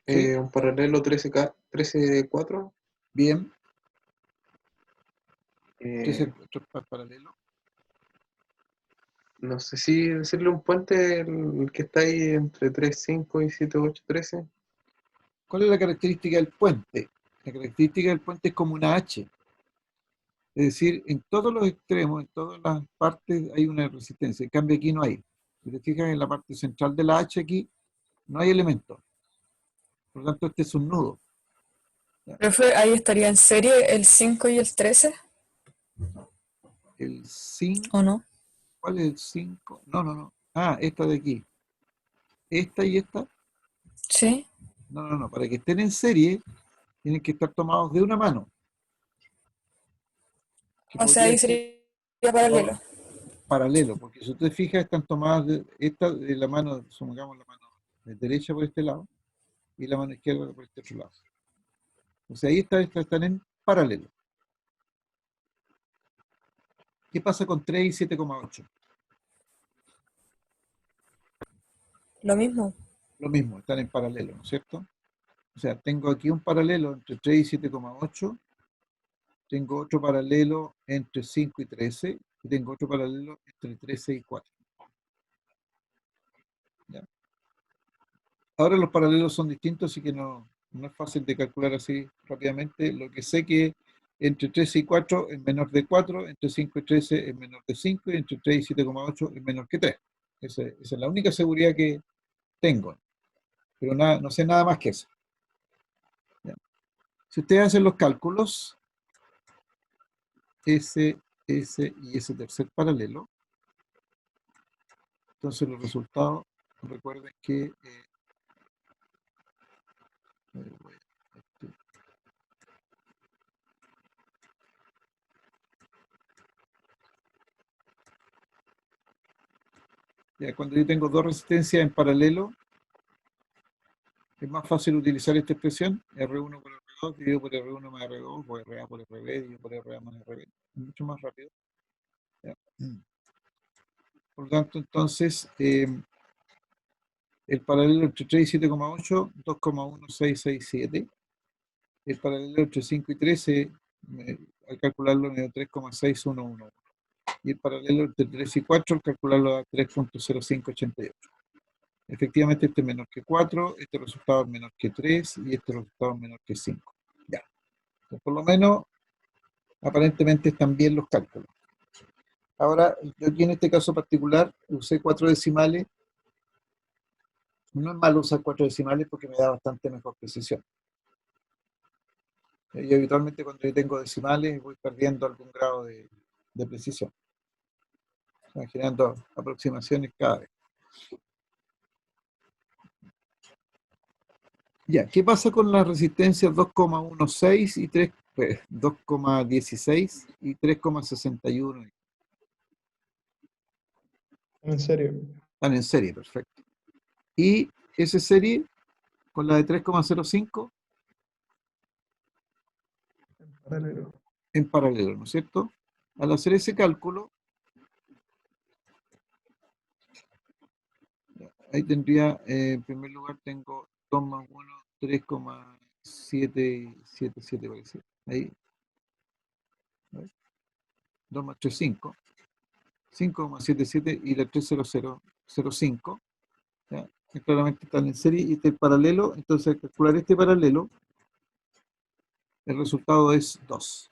Sí. Un paralelo 13,4. Bien, Eh, 13 paralelo. no sé si decirle un puente el que está ahí entre 3,5 y 7,8, 13. ¿Cuál es la característica del puente? La característica del puente es como una H. Es decir, en todos los extremos, en todas las partes hay una resistencia. En cambio aquí no hay. Si te fijas en la parte central de la H aquí, no hay elemento. Por lo tanto, este es un nudo. Profe, ahí estaría en serie el 5 y el 13, El 5, ¿o no? ¿cuál es el 5? No, no, no. Ah, esta de aquí. Esta y esta. Sí. No, no, no. Para que estén en serie, tienen que estar tomados de una mano. Que O sea, podría ahí ser sería paralelo. paralelo, porque si usted fija, están tomadas esta de la mano, supongamos la mano derecha por este lado y la mano izquierda por este otro lado. O sea, ahí están en paralelo. ¿Qué pasa con 3 y 7,8? Lo mismo. Lo mismo, están en paralelo, ¿no es cierto? O sea, tengo aquí un paralelo entre 3 y 7,8, tengo otro paralelo entre 5 y 13, y tengo otro paralelo entre 13 y 4. ¿Ya? Ahora los paralelos son distintos, así que no es fácil de calcular así rápidamente. Lo que sé que entre 13 y 4 es menor de 4, entre 5 y 13 es menor de 5, y entre 3 y 7,8 es menor que 3. Esa es la única seguridad que tengo, pero no sé nada más que eso. ¿Ya? Si ustedes hacen los cálculos, ese y ese tercer paralelo, entonces los resultados, recuerden que ya, cuando yo tengo dos resistencias en paralelo, es más fácil utilizar esta expresión, R1 por R2 dividido por R1 más R2, o RA por RB dividido por RA más RB. Es mucho más rápido. ¿Ya? Por lo tanto, entonces, el paralelo entre 3 y 7,8, 2,1667. El paralelo entre 5 y 13, al calcularlo me da 3,6111. Y el paralelo entre 3 y 4, al calcularlo da 3,0588. Efectivamente, este es menor que 4, este resultado es menor que 3 y este resultado es menor que 5. Ya. Entonces, por lo menos, aparentemente están bien los cálculos. Ahora, yo aquí en este caso particular usé 4 decimales. No es malo usar 4 decimales porque me da bastante mejor precisión. Y habitualmente cuando yo tengo decimales voy perdiendo algún grado de precisión. Están generando aproximaciones cada vez. Ya, ¿qué pasa con las resistencias 2,16 y 3, 2,16 y 3,61? En serio. Están en serie, perfecto. Y esa serie con la de 3,05 Paralelo. en paralelo, ¿no es cierto? Al hacer ese cálculo, ahí tendría, en primer lugar tengo 2 más 1, 3,777 parece. Ahí, a ver, 2 más 3, 5. 5,77 y la 30005. ¿Ya? Que claramente están en serie y este es paralelo. Entonces, al calcular este paralelo, el resultado es 2.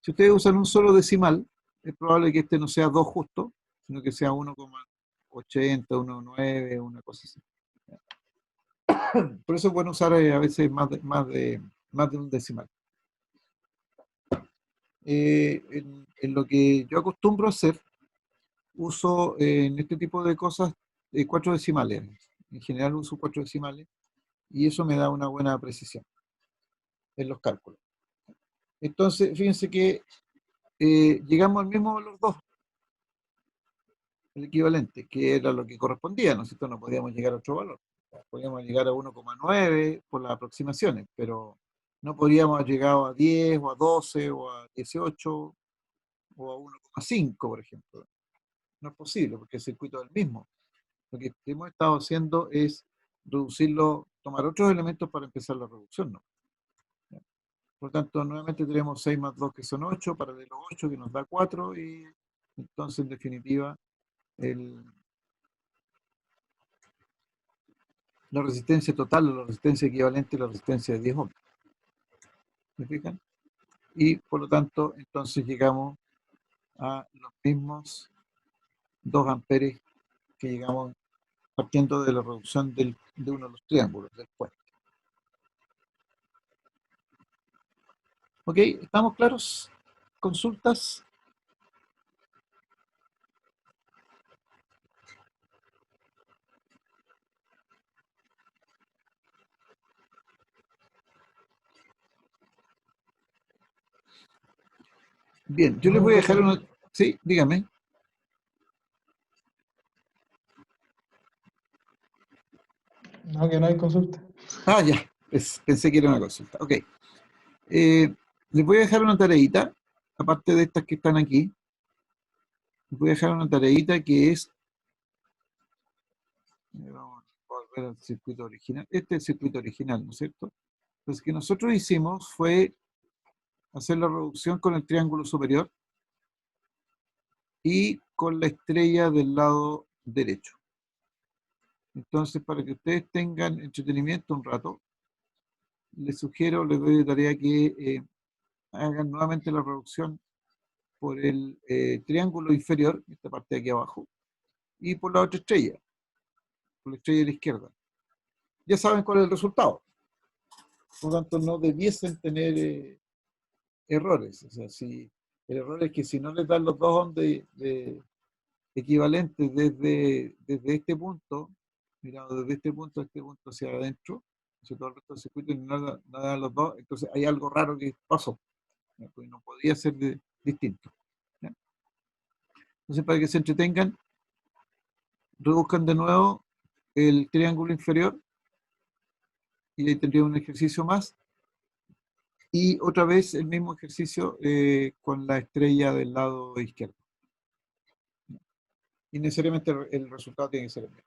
Si ustedes usan un solo decimal, es probable que este no sea 2 justo, sino que sea 1,80, 1,9, una cosa así. Por eso es bueno usar a veces más de un decimal. En lo que yo acostumbro a hacer, uso en este tipo de cosas 4 decimales. En general uso 4 decimales y eso me da una buena precisión en los cálculos. Entonces, fíjense que llegamos al mismo valor 2, el equivalente, que era lo que correspondía, ¿no es cierto? No podíamos llegar a otro valor. Podíamos llegar a 1,9 por las aproximaciones, pero no podríamos haber llegado a 10 o a 12 o a 18 o a 1,5, por ejemplo. No es posible porque el circuito es el mismo. Lo que hemos estado haciendo es reducirlo tomar otros elementos para empezar la reducción, ¿no? Por lo tanto, nuevamente tenemos 6 más 2 que son 8, paralelo 8 que nos da 4, y entonces en definitiva la resistencia total o la resistencia equivalente a la resistencia de 10 ohms. ¿Me fijan? Y por lo tanto, entonces llegamos a los mismos 2 amperes que llegamos partiendo de la reducción de uno de los triángulos del puente. ¿Ok? ¿Estamos claros? ¿Consultas? Bien, yo les voy a dejar una... Sí, dígame. No, que no hay consulta. Ah, ya, pensé que era una consulta. Ok. Les voy a dejar una tareita, aparte de estas que están aquí. Les voy a dejar una tareita que es... Vamos a volver al circuito original. Este es el circuito original, ¿no es cierto? Entonces, lo que nosotros hicimos fue hacer la reducción con el triángulo superior y con la estrella del lado derecho. Entonces, para que ustedes tengan entretenimiento un rato, les sugiero, les doy de tarea que hagan nuevamente la reducción por el triángulo inferior, esta parte de aquí abajo, y por la otra estrella, por la estrella de la izquierda. Ya saben cuál es el resultado. Por lo tanto, no debiesen tener errores. O sea, si el error es que si no les dan los dos ohms de equivalentes desde este punto, mira, desde este punto a este punto hacia adentro, si todo el resto del circuito y no dan los dos, entonces hay algo raro que pasó. ¿Ya? Pues no podría ser distinto. ¿Ya? Entonces, para que se entretengan, reduzcan de nuevo el triángulo inferior y ahí tendría un ejercicio más. Y otra vez el mismo ejercicio con la estrella del lado izquierdo. Y necesariamente el resultado tiene que ser el mismo.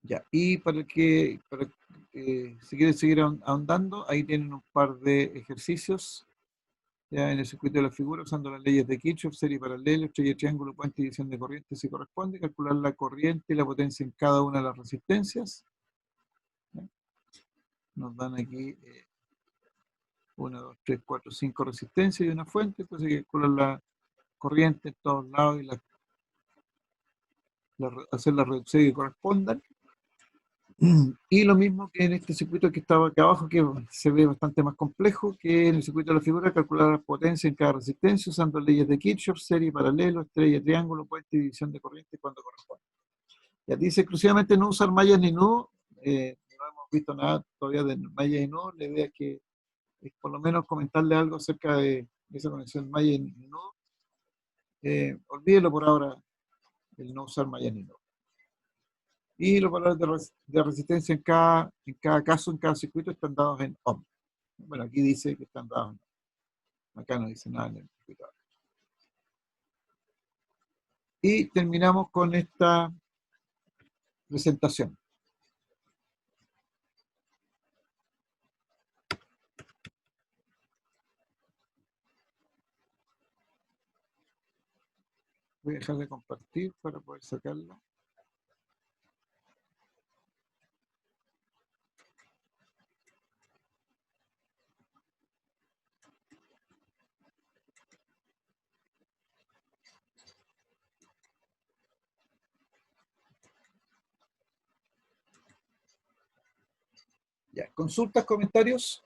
Ya, y para si quieren seguir ahondando, ahí tienen un par de ejercicios ya en el circuito de la figura, usando las leyes de Kirchhoff, serie paralelo, estrella, triángulo, puente y división de corriente si corresponde, calcular la corriente y la potencia en cada una de las resistencias. ¿Ya? Nos dan aquí 1, 2, 3, 4, 5 resistencias y una fuente, entonces hay que calcular la corriente en todos lados y hacer las reducciones que correspondan. Y lo mismo que en este circuito que estaba acá abajo, que se ve bastante más complejo, que en el circuito de la figura, calcular la potencia en cada resistencia usando leyes de Kirchhoff, serie, paralelo, estrella, triángulo, puente y división de corriente cuando corresponde. Ya dice exclusivamente no usar mallas ni nudos, no hemos visto nada todavía de mallas y nudos, la idea es que es por lo menos comentarle algo acerca de esa conexión malla y nudo. Olvídelo por ahora, el no usar mallas ni nudos. Y los valores de resistencia en cada caso, en cada circuito, están dados en ohm. Bueno, aquí dice que están dados en ohm. Acá no dice nada en el circuito. Y terminamos con esta presentación. Voy a dejar de compartir para poder sacarla. Ya, consultas, comentarios.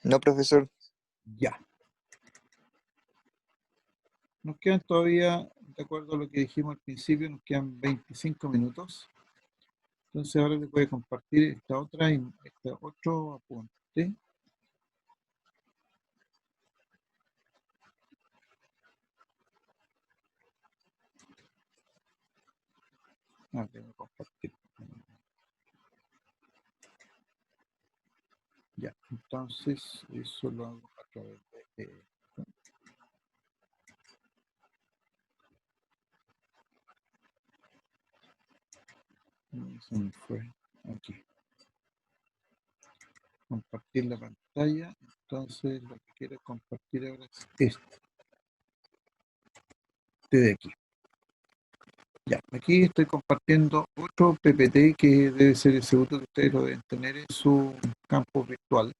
No, profesor. Ya. Nos quedan todavía, de acuerdo a lo que dijimos al principio, nos quedan 25 minutos. Entonces ahora les voy a compartir este otro apunte. Tengo que compartir. Ya, entonces eso lo hago a través de... se me fue aquí. Compartir la pantalla. Entonces lo que quiero compartir ahora es este de aquí. Ya, aquí estoy compartiendo otro PPT que debe ser el segundo que ustedes lo deben tener en su campo virtual,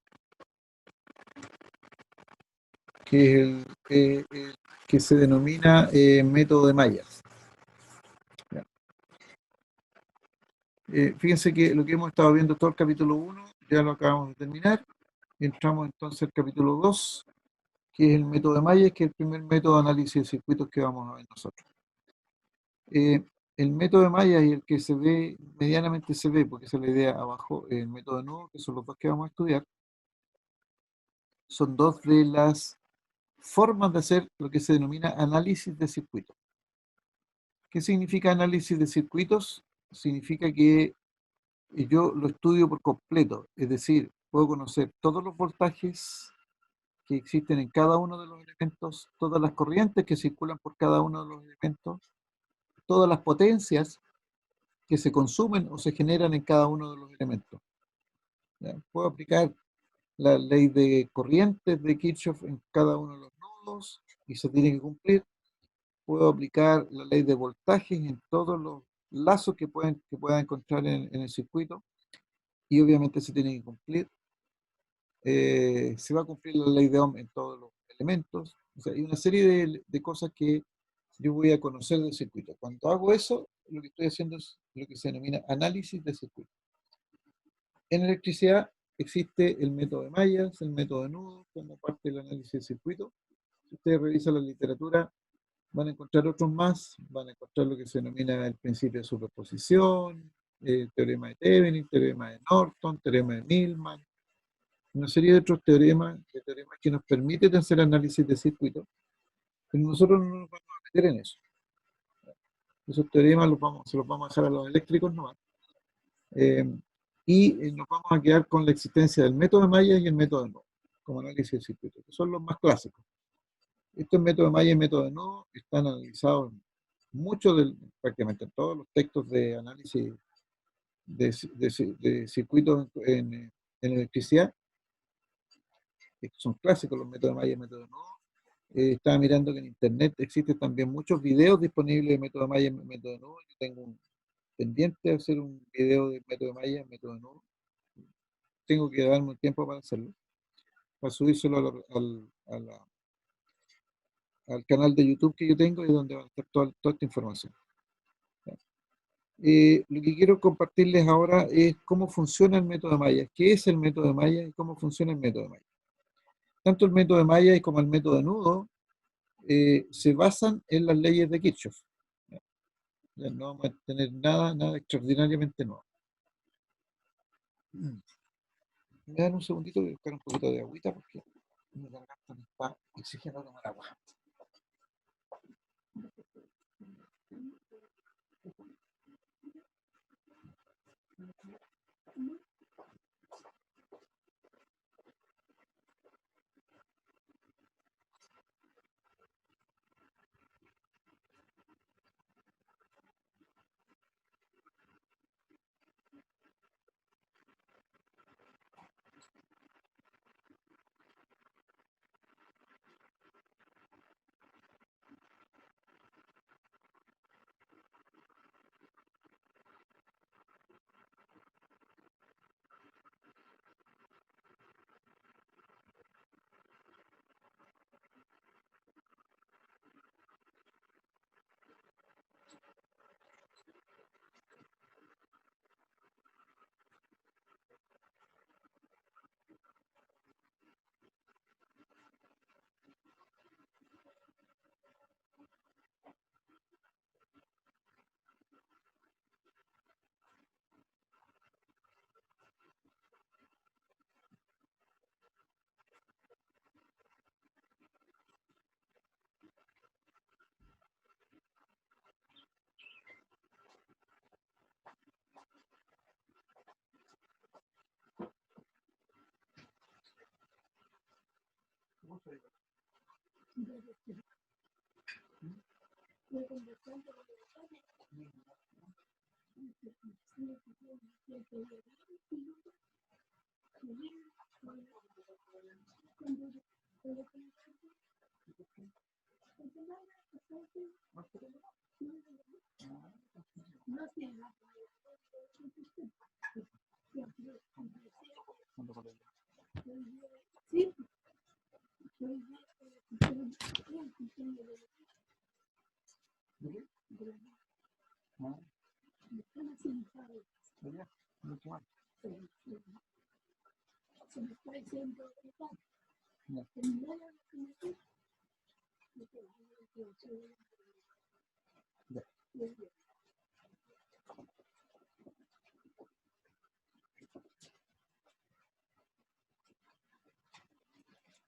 que es el que se denomina método de mallas. Ya. Fíjense que lo que hemos estado viendo todo el capítulo 1, ya lo acabamos de terminar. Entramos entonces al capítulo 2, que es el método de mallas, que es el primer método de análisis de circuitos que vamos a ver nosotros. El método de mallas y el que se ve, medianamente se ve, porque esa es la idea abajo, el método de nudo, que son los dos que vamos a estudiar, son dos de las formas de hacer lo que se denomina análisis de circuitos. ¿Qué significa análisis de circuitos? Significa que yo lo estudio por completo, es decir, puedo conocer todos los voltajes que existen en cada uno de los elementos, todas las corrientes que circulan por cada uno de los elementos, todas las potencias que se consumen o se generan en cada uno de los elementos. ¿Ya? Puedo aplicar la ley de corrientes de Kirchhoff en cada uno de los nodos y se tiene que cumplir. Puedo aplicar la ley de voltajes en todos los lazos que pueda encontrar en el circuito y obviamente se tiene que cumplir. Se va a cumplir la ley de Ohm en todos los elementos. O sea, hay una serie de cosas que yo voy a conocer del circuito. Cuando hago eso, lo que estoy haciendo es lo que se denomina análisis de circuito. En electricidad existe el método de mallas, el método de nudo, como parte del análisis de circuito. Si ustedes revisan la literatura, van a encontrar otros más, van a encontrar lo que se denomina el principio de superposición, el teorema de Thevenin, teorema de Norton, teorema de Millman, una serie de otros teoremas que nos permiten hacer análisis de circuito, pero nosotros no nos vamos a meter en eso. Esos teoremas se los vamos a dejar a los eléctricos nomás. Y nos vamos a quedar con la existencia del método de mallas y el método de nodo, como análisis de circuito, que son los más clásicos. Estos métodos de malla y método de nodo están analizados prácticamente en todos los textos de análisis de circuitos en electricidad. Son clásicos los métodos de malla y método de nodo. Estaba mirando que en internet existen también muchos videos disponibles de método de malla y método de nodo. Yo tengo un pendiente de hacer un video de método de malla y método de nodo. Tengo que darme un tiempo para hacerlo, para subírselo al canal de YouTube que yo tengo y donde va a estar toda esta información. Lo que quiero compartirles ahora es cómo funciona el método de mallas, qué es el método de mallas y cómo funciona el método de mallas. Tanto el método de mallas como el método de nudo se basan en las leyes de Kirchhoff. Ya no vamos a tener nada extraordinariamente nuevo. Me dan un segundito, voy a buscar un poquito de agüita porque mi garganta me está exigiendo tomar agua.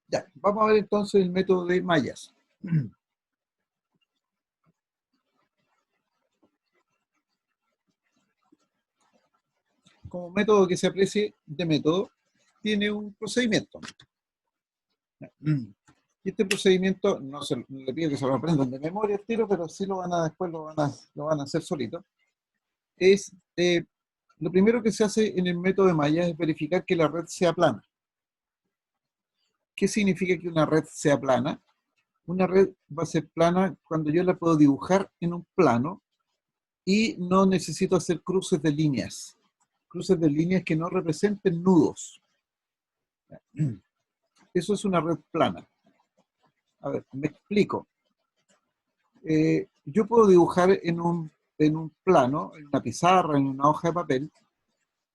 Ya, vamos a ver entonces el método de mallas. Como método que se aprecie de método, tiene un procedimiento. Y este procedimiento, no le pido que se lo aprendan de memoria al tiro, pero sí después lo van a hacer solito. Es, lo primero que se hace en el método de mallas es verificar que la red sea plana. ¿Qué significa que una red sea plana? Una red va a ser plana cuando yo la puedo dibujar en un plano y no necesito hacer cruces de líneas. Cruces de líneas que no representen nudos. Eso es una red plana. A ver, me explico. Yo puedo dibujar en un plano, en una pizarra, en una hoja de papel,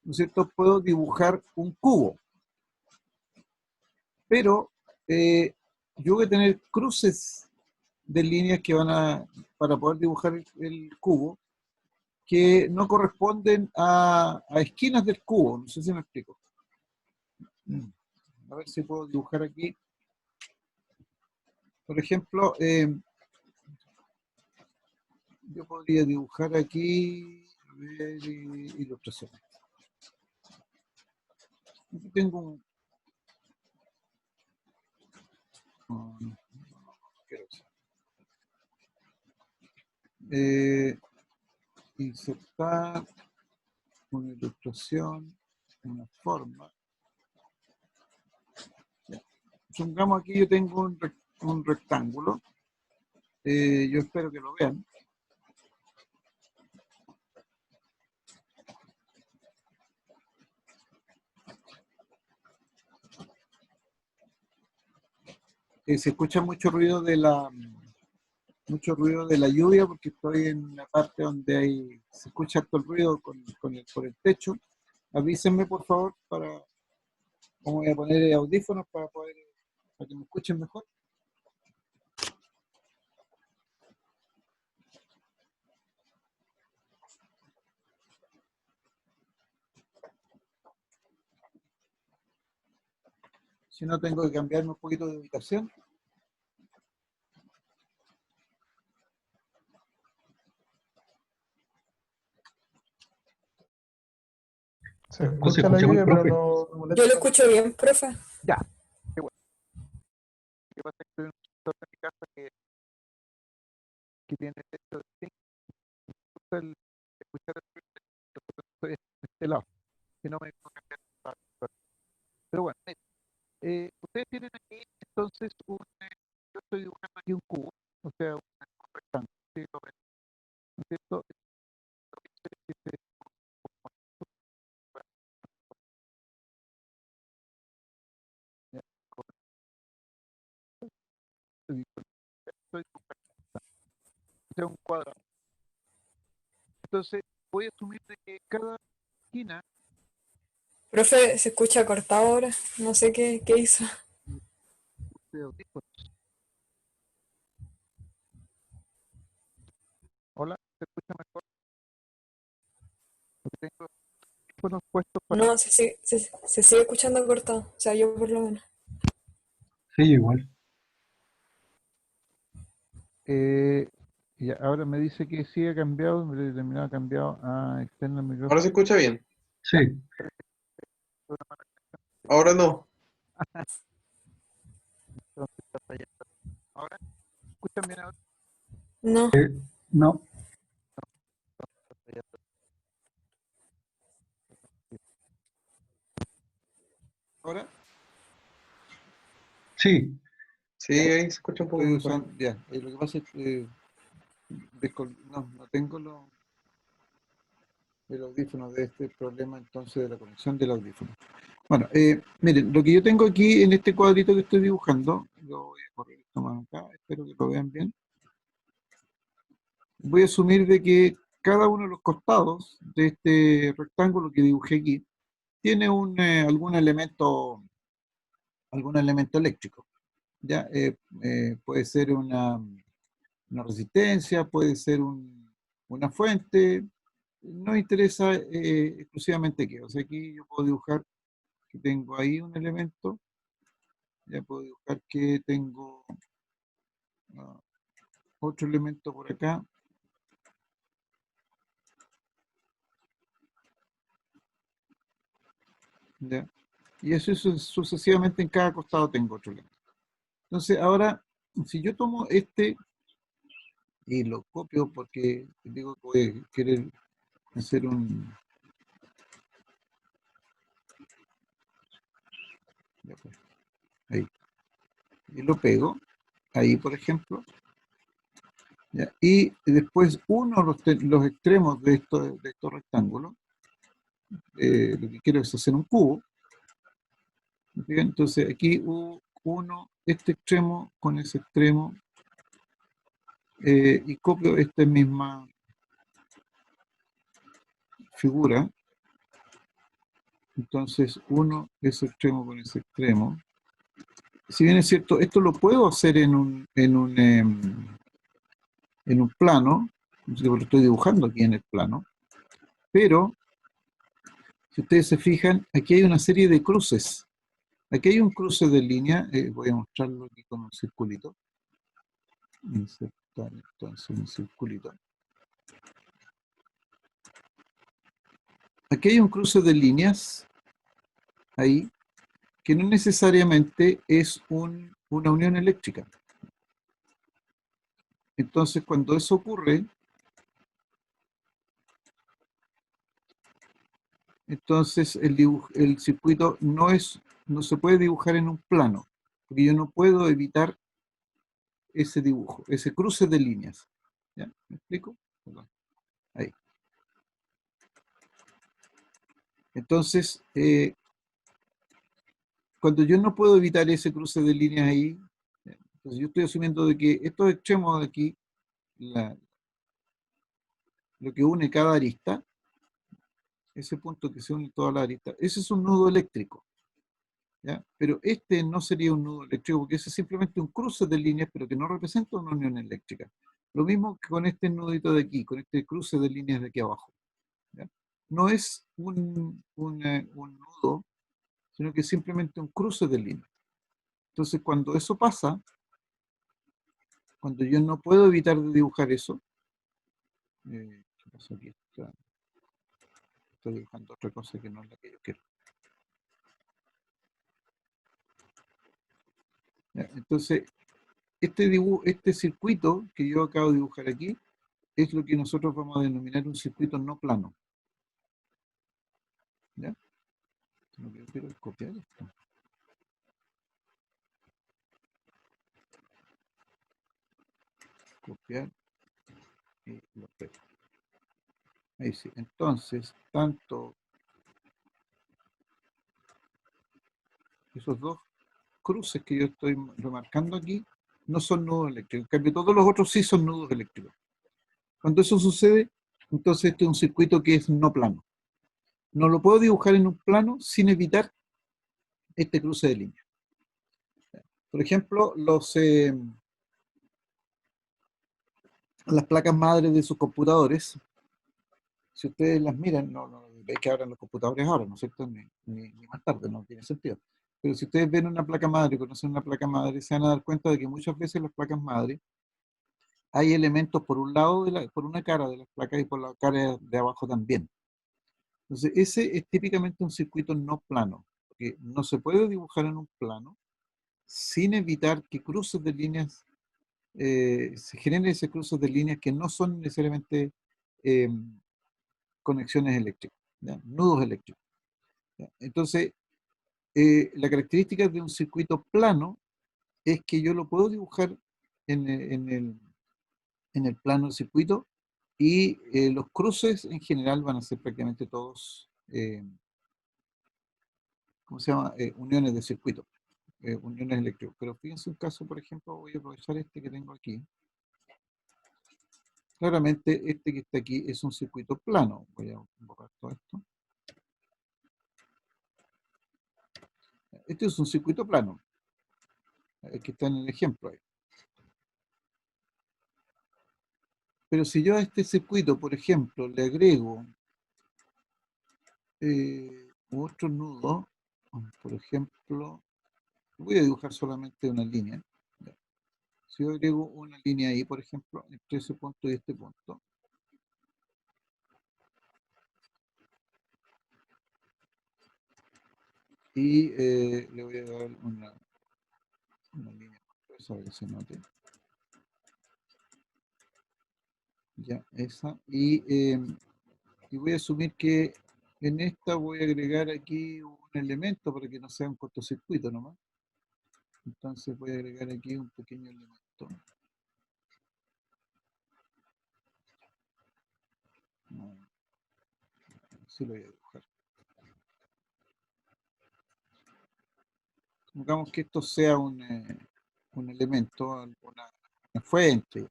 ¿no es cierto? Puedo dibujar un cubo. Pero yo voy a tener cruces de líneas para poder dibujar el cubo que no corresponden a esquinas del cubo. No sé si me explico. A ver si puedo dibujar aquí. Por ejemplo, yo podría dibujar aquí, a ver, ilustración. Aquí tengo no quiero usar. Insertar una ilustración, una forma. Ya. Supongamos aquí yo tengo un rectángulo. Yo espero que lo vean. Se escucha mucho ruido de la lluvia porque estoy en una parte donde se escucha todo el ruido por el techo. Avísenme por favor cómo voy a poner audífonos para que me escuchen mejor. Si no, tengo que cambiarme un poquito de ubicación. Se No se escucha la escucha lluvia, muy, pero profe. no molesta. Yo lo escucho bien, profe. Ya, qué bueno. Lo que pasa es que estoy en un sector de mi casa que tiene techo de zinc. El escuchar el ruido, estoy de este lado, que no me puedo cambiar. Pero bueno, ustedes tienen aquí entonces yo estoy dibujando aquí un cubo, o sea, un rectángulo, ¿sí? ¿Lo ven? ¿No es cierto? Estoy dibujando, o sea, un cuadrado. Entonces, voy a asumir de que cada esquina Profe, se escucha cortado ahora. No sé qué hizo. de audífonos. Hola, ¿se escucha mejor? Porque tengo audífonos puestos para... No, se sigue escuchando cortado. O sea, yo por lo menos. Sí, igual. Y ahora me dice que sí ha cambiado, me determinado ha cambiado a externo Ahora micrófono. se escucha bien. Sí. Ahora no. Entonces, ¿Ahora? ¿Escuchan bien ahora? No, No, ¿Ahora? sí. Sí, ahí se escucha un poco Estoy mejor. usando, ya, lo que pasa es que no tengo el audífono de este problema entonces de la conexión del audífono. Bueno, miren, lo que yo tengo aquí en este cuadrito que estoy dibujando, lo voy a correr esto más acá, espero que lo vean bien. Voy a asumir de que cada uno de los costados de este rectángulo que dibujé aquí tiene algún elemento eléctrico. ¿Ya? Puede ser una resistencia, puede ser una fuente, no interesa exclusivamente qué. O sea, aquí yo puedo dibujar que tengo ahí un elemento, ya puedo dibujar que tengo ah, otro elemento por acá, ¿ya? Y eso es sucesivamente en cada costado tengo otro elemento. Entonces, ahora, si yo tomo este y lo copio porque digo que voy a querer hacer ya pues, ahí, y lo pego, ahí por ejemplo, ¿ya? Y después uno de los extremos de estos rectángulos, lo que quiero es hacer un cubo, ¿me fijan? Entonces aquí uno, este extremo con ese extremo, y copio esta misma figura, entonces uno, ese extremo con ese extremo. Si bien es cierto, esto lo puedo hacer en un plano, yo lo estoy dibujando aquí en el plano, pero si ustedes se fijan, aquí hay una serie de cruces. Aquí hay un cruce de línea, voy a mostrarlo aquí con un circulito. Insertar entonces un circulito. Aquí hay un cruce de líneas, ahí, que no necesariamente es una unión eléctrica. Entonces, cuando eso ocurre, entonces el circuito no se puede dibujar en un plano, porque yo no puedo evitar ese dibujo, ese cruce de líneas. ¿Ya? ¿Me explico? Perdón. Ahí. Entonces, cuando yo no puedo evitar ese cruce de líneas ahí, entonces yo estoy asumiendo de que estos extremos de aquí, lo que une cada arista, ese punto que se une toda la arista, ese es un nudo eléctrico. ¿Ya? Pero este no sería un nudo eléctrico porque ese es simplemente un cruce de líneas, pero que no representa una unión eléctrica. Lo mismo que con este nudito de aquí, con este cruce de líneas de aquí abajo. ¿Ya? No es un nudo, sino que es simplemente un cruce de líneas. Entonces, cuando eso pasa, cuando yo no puedo evitar de dibujar eso, ¿qué pasó aquí? Estoy dibujando otra cosa que no es la que yo quiero. ¿Ya? Entonces, este circuito que yo acabo de dibujar aquí es lo que nosotros vamos a denominar un circuito no plano. ¿Ya? Lo que yo quiero es copiar esto. Copiar y lo pego. Ahí sí. Entonces, tanto esos dos cruces que yo estoy remarcando aquí no son nudos eléctricos. En cambio, todos los otros sí son nudos eléctricos. Cuando eso sucede, entonces este es un circuito que es no plano. No lo puedo dibujar en un plano sin evitar este cruce de líneas. Por ejemplo, las placas madres de sus computadores, si ustedes las miran, no es que abran los computadores ahora, ¿no es cierto? Ni más tarde, no tiene sentido. Pero si ustedes ven una placa madre, conocen una placa madre, se van a dar cuenta de que muchas veces las placas madre hay elementos por un lado, por una cara de las placas y por la cara de abajo también. Entonces, ese es típicamente un circuito no plano, porque no se puede dibujar en un plano sin evitar que cruces de líneas, se generen esos cruces de líneas que no son necesariamente conexiones eléctricas, ¿ya? Nudos eléctricos. ¿Ya? Entonces, la característica de un circuito plano es que yo lo puedo dibujar en el plano del circuito y los cruces en general van a ser prácticamente todos, ¿cómo se llama? Uniones de circuito, uniones eléctricas. Pero fíjense un caso, por ejemplo, voy a aprovechar este que tengo aquí. Claramente este que está aquí es un circuito plano. Voy a borrar todo esto. Este es un circuito plano, el que está en el ejemplo ahí. Pero si yo a este circuito, por ejemplo, le agrego otro nudo, por ejemplo, voy a dibujar solamente una línea. ¿Ya? Si yo agrego una línea ahí, por ejemplo, entre ese punto y este punto, y le voy a dar una línea para que se note. Ya, esa. Y voy a asumir que en esta voy a agregar aquí un elemento para que no sea un cortocircuito nomás. Entonces voy a agregar aquí un pequeño elemento. Así lo voy a dibujar. Supongamos que esto sea un elemento, una fuente.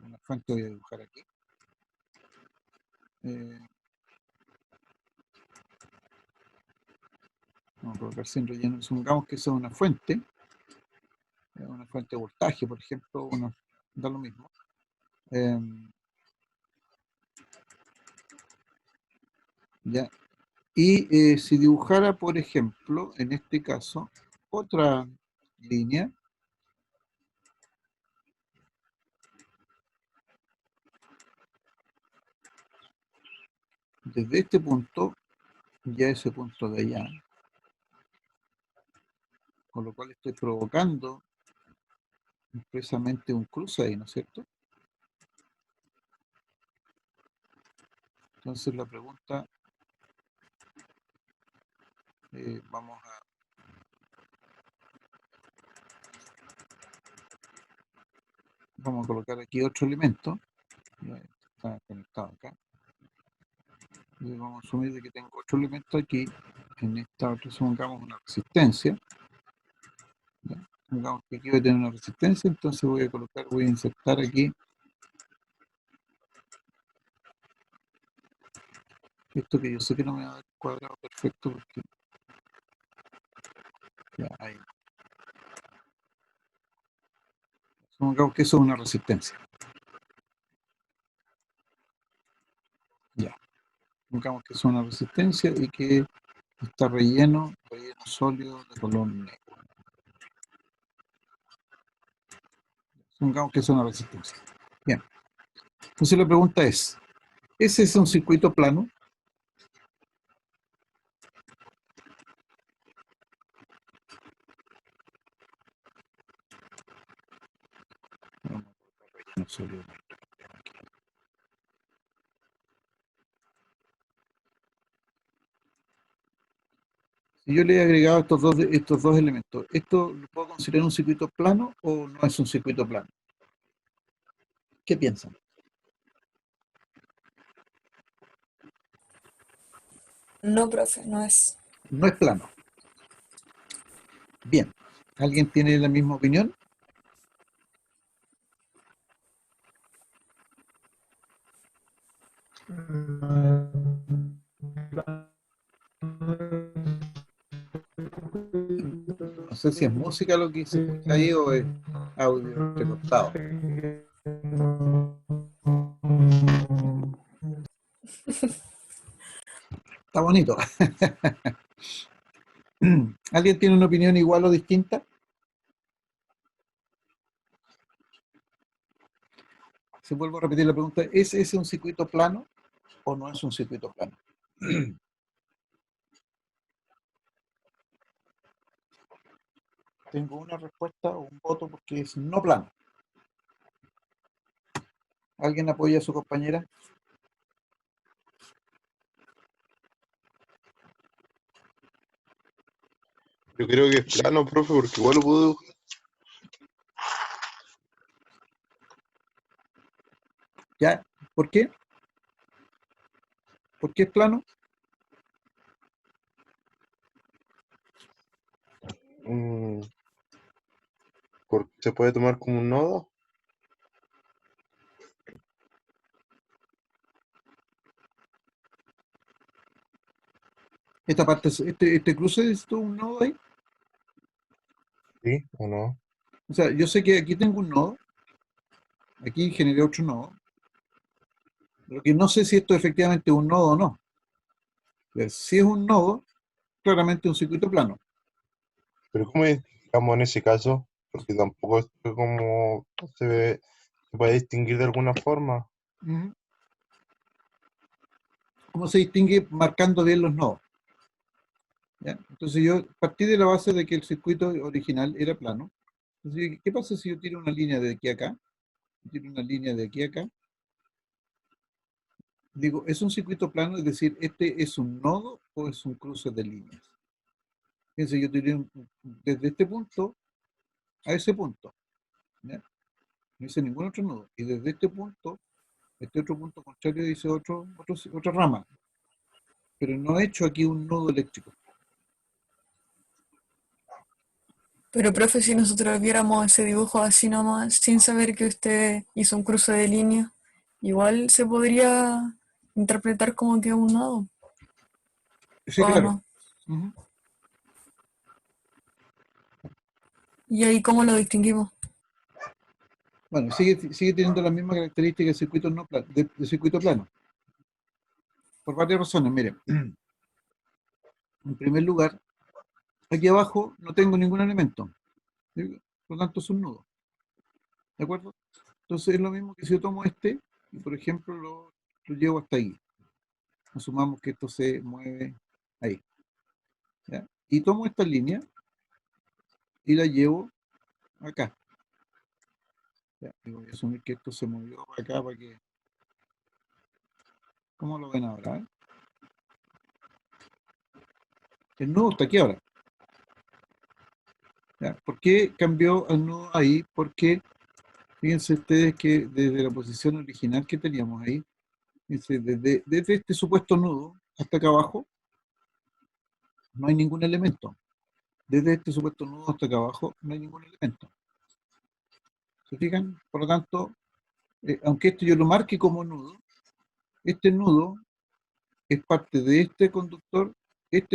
Una fuente voy a dibujar aquí. Vamos a colocar sin relleno. Supongamos que eso es una fuente de voltaje, por ejemplo, da lo mismo. Ya. Y si dibujara, por ejemplo, en este caso, otra línea, desde este punto ya ese punto de allá, con lo cual estoy provocando expresamente un cruce ahí, ¿no es cierto? Entonces la pregunta, vamos a colocar aquí otro elemento, ya está conectado acá, y vamos a asumir de que tengo otro elemento aquí, en esta otra, supongamos una resistencia, ¿ya? Supongamos que aquí voy a tener una resistencia, entonces voy a insertar aquí esto que yo sé que no me va a dar cuadrado perfecto porque ya ahí. Supongamos que eso es una resistencia. Ya. Supongamos que es una resistencia y que está relleno sólido de color negro. Supongamos que es una resistencia. Bien. Entonces la pregunta es, ¿ese es un circuito plano? Relleno sólido. Si yo le he agregado estos dos elementos, ¿esto lo puedo considerar un circuito plano o no es un circuito plano? ¿Qué piensan? No, profe, no es. No es plano. Bien. ¿Alguien tiene la misma opinión? No sé si es música lo que se escucha ahí o es audio recortado. Está bonito. ¿Alguien tiene una opinión igual o distinta? Si vuelvo a repetir la pregunta, ¿es ese un circuito plano o no es un circuito plano? tengo una respuesta o un voto porque es no plano. ¿Alguien apoya a su compañera? Yo creo que es plano, profe, porque igual lo puedo dibujar. ¿Ya? ¿Por qué? ¿Por qué es plano? Mm, porque se puede tomar como un nodo. Esta parte, este cruce es todo un nodo ahí. ¿Sí o no? O sea, yo sé que aquí tengo un nodo, aquí generé otro nodo, pero que no sé si esto efectivamente es un nodo o no. Pero si es un nodo, claramente un circuito plano. Pero ¿cómo identificamos en ese caso? Porque tampoco es como se puede distinguir de alguna forma. Ujú. ¿Cómo se distingue marcando bien los nodos? ¿Ya? Entonces yo partí de la base de que el circuito original era plano. Entonces, ¿qué pasa si yo tiro una línea de aquí a acá? Tiro una línea de aquí a acá. Digo, ¿es un circuito plano? Es decir, ¿este es un nodo o es un cruce de líneas? Fíjense, yo tiré desde este punto a ese punto. ¿Ya? No hice ningún otro nodo. Y desde este punto, este otro punto contrario hice otra rama. Pero no he hecho aquí un nodo eléctrico. Pero, profe, si nosotros viéramos ese dibujo así nomás, sin saber que usted hizo un cruce de línea, igual se podría interpretar como que es un nodo, Sí, ¿o claro. no? Ujú. ¿Y ahí cómo lo distinguimos? Bueno, sigue teniendo las mismas características de circuito, no de circuito plano. Por varias razones, miren. En primer lugar, aquí abajo no tengo ningún elemento. ¿Sí? Por lo tanto, es un nudo. ¿De acuerdo? Entonces es lo mismo que si yo tomo este y, por ejemplo, lo llevo hasta ahí. Asumamos que esto se mueve ahí. ¿Ya? Y tomo esta línea y la llevo acá. ¿Ya? Y voy a asumir que esto se movió para acá para que... ¿Cómo lo ven ahora? El nudo está aquí ahora. ¿Ya? ¿Por qué cambió el nudo ahí? Porque fíjense ustedes que desde la posición original que teníamos ahí, fíjense, desde este supuesto nudo hasta acá abajo, no hay ningún elemento. Desde este supuesto nudo hasta acá abajo, no hay ningún elemento. ¿Se fijan? Por lo tanto, aunque esto yo lo marque como nudo, este nudo es parte de este conductor es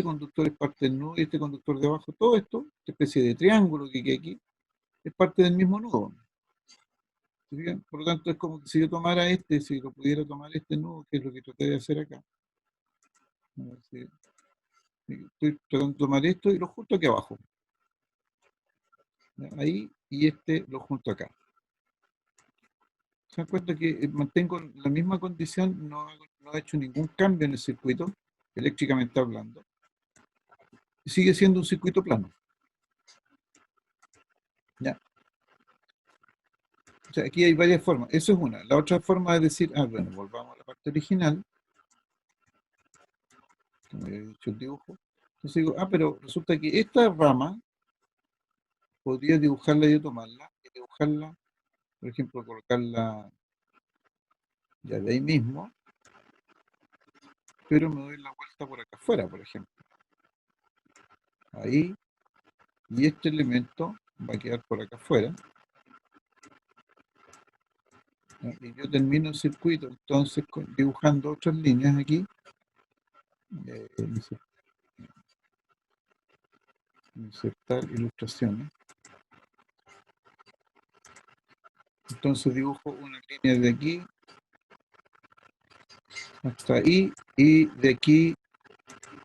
parte del nudo y este conductor de abajo, todo esto, esta especie de triángulo que hay aquí, es parte del mismo nudo. ¿Se fijan? Por lo tanto, es como que si yo tomara si lo pudiera tomar este nudo, que es lo que traté de hacer acá. A ver si estoy tratando de tomar esto y lo junto aquí abajo. ¿Ya? Ahí y este lo junto acá. Se dan cuenta que mantengo la misma condición, no he hecho ningún cambio en el circuito, eléctricamente hablando. Y sigue siendo un circuito plano. ¿Ya? O sea, aquí hay varias formas. Eso es una. La otra forma es decir, bueno, volvamos a la parte original, que me había dicho el dibujo. Entonces digo, pero resulta que esta rama podría dibujarla y yo tomarla, y dibujarla, por ejemplo, colocarla ya de ahí mismo, pero me doy la vuelta por acá afuera, por ejemplo. Ahí, y este elemento va a quedar por acá afuera. ¿Ya? Y yo termino el circuito entonces dibujando otras líneas aquí. Insertar ilustraciones. Entonces dibujo una línea de aquí hasta ahí y de aquí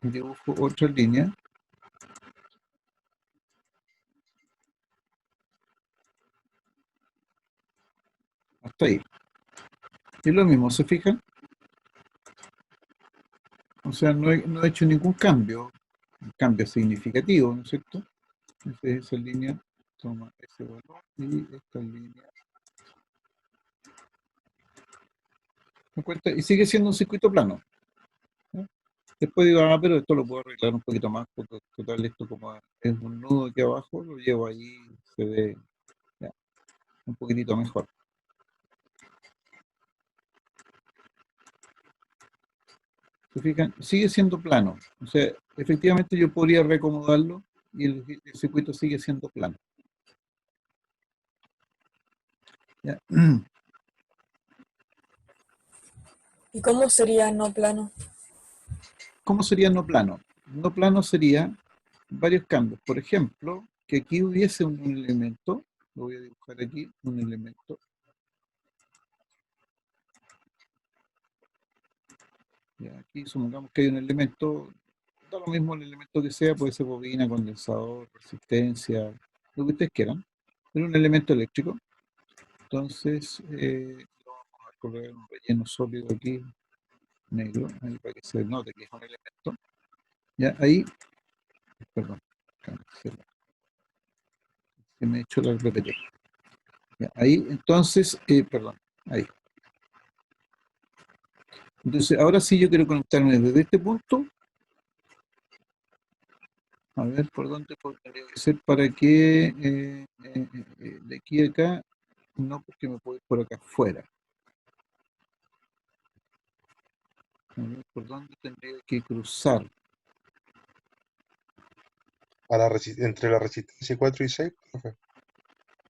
dibujo otra línea hasta ahí. Y lo mismo, ¿se fijan? O sea, no he hecho ningún cambio, un cambio significativo, ¿no es cierto? Esa línea toma ese valor y esta línea. ¿Me cuenta? Y sigue siendo un circuito plano. ¿Ya? Después digo, pero esto lo puedo arreglar un poquito más, porque total esto como es un nudo aquí abajo, lo llevo ahí, se ve ya, un poquitito mejor. ¿Se fijan? Sigue siendo plano. O sea, efectivamente yo podría reacomodarlo y el circuito sigue siendo plano. ¿Ya? ¿Y cómo sería no plano? ¿Cómo sería no plano? No plano sería varios cambios. Por ejemplo, que aquí hubiese un elemento, lo voy a dibujar aquí, un elemento. Ya, aquí supongamos que hay un elemento, da lo mismo el elemento que sea, puede ser bobina, condensador, resistencia, lo que ustedes quieran, pero un elemento eléctrico. Entonces, lo vamos a colocar un relleno sólido aquí, negro, ahí para que se note que es un elemento. Ya, ahí, perdón, se me ha hecho la PPT. Ya, ahí, entonces, perdón, ahí. Entonces, ahora sí yo quiero conectarme desde este punto. A ver, ¿por dónde podría ser para que de aquí a acá, no porque me puedo ir por acá afuera. A ver, ¿por dónde tendría que cruzar? Entre la resistencia 4 y 6, profe.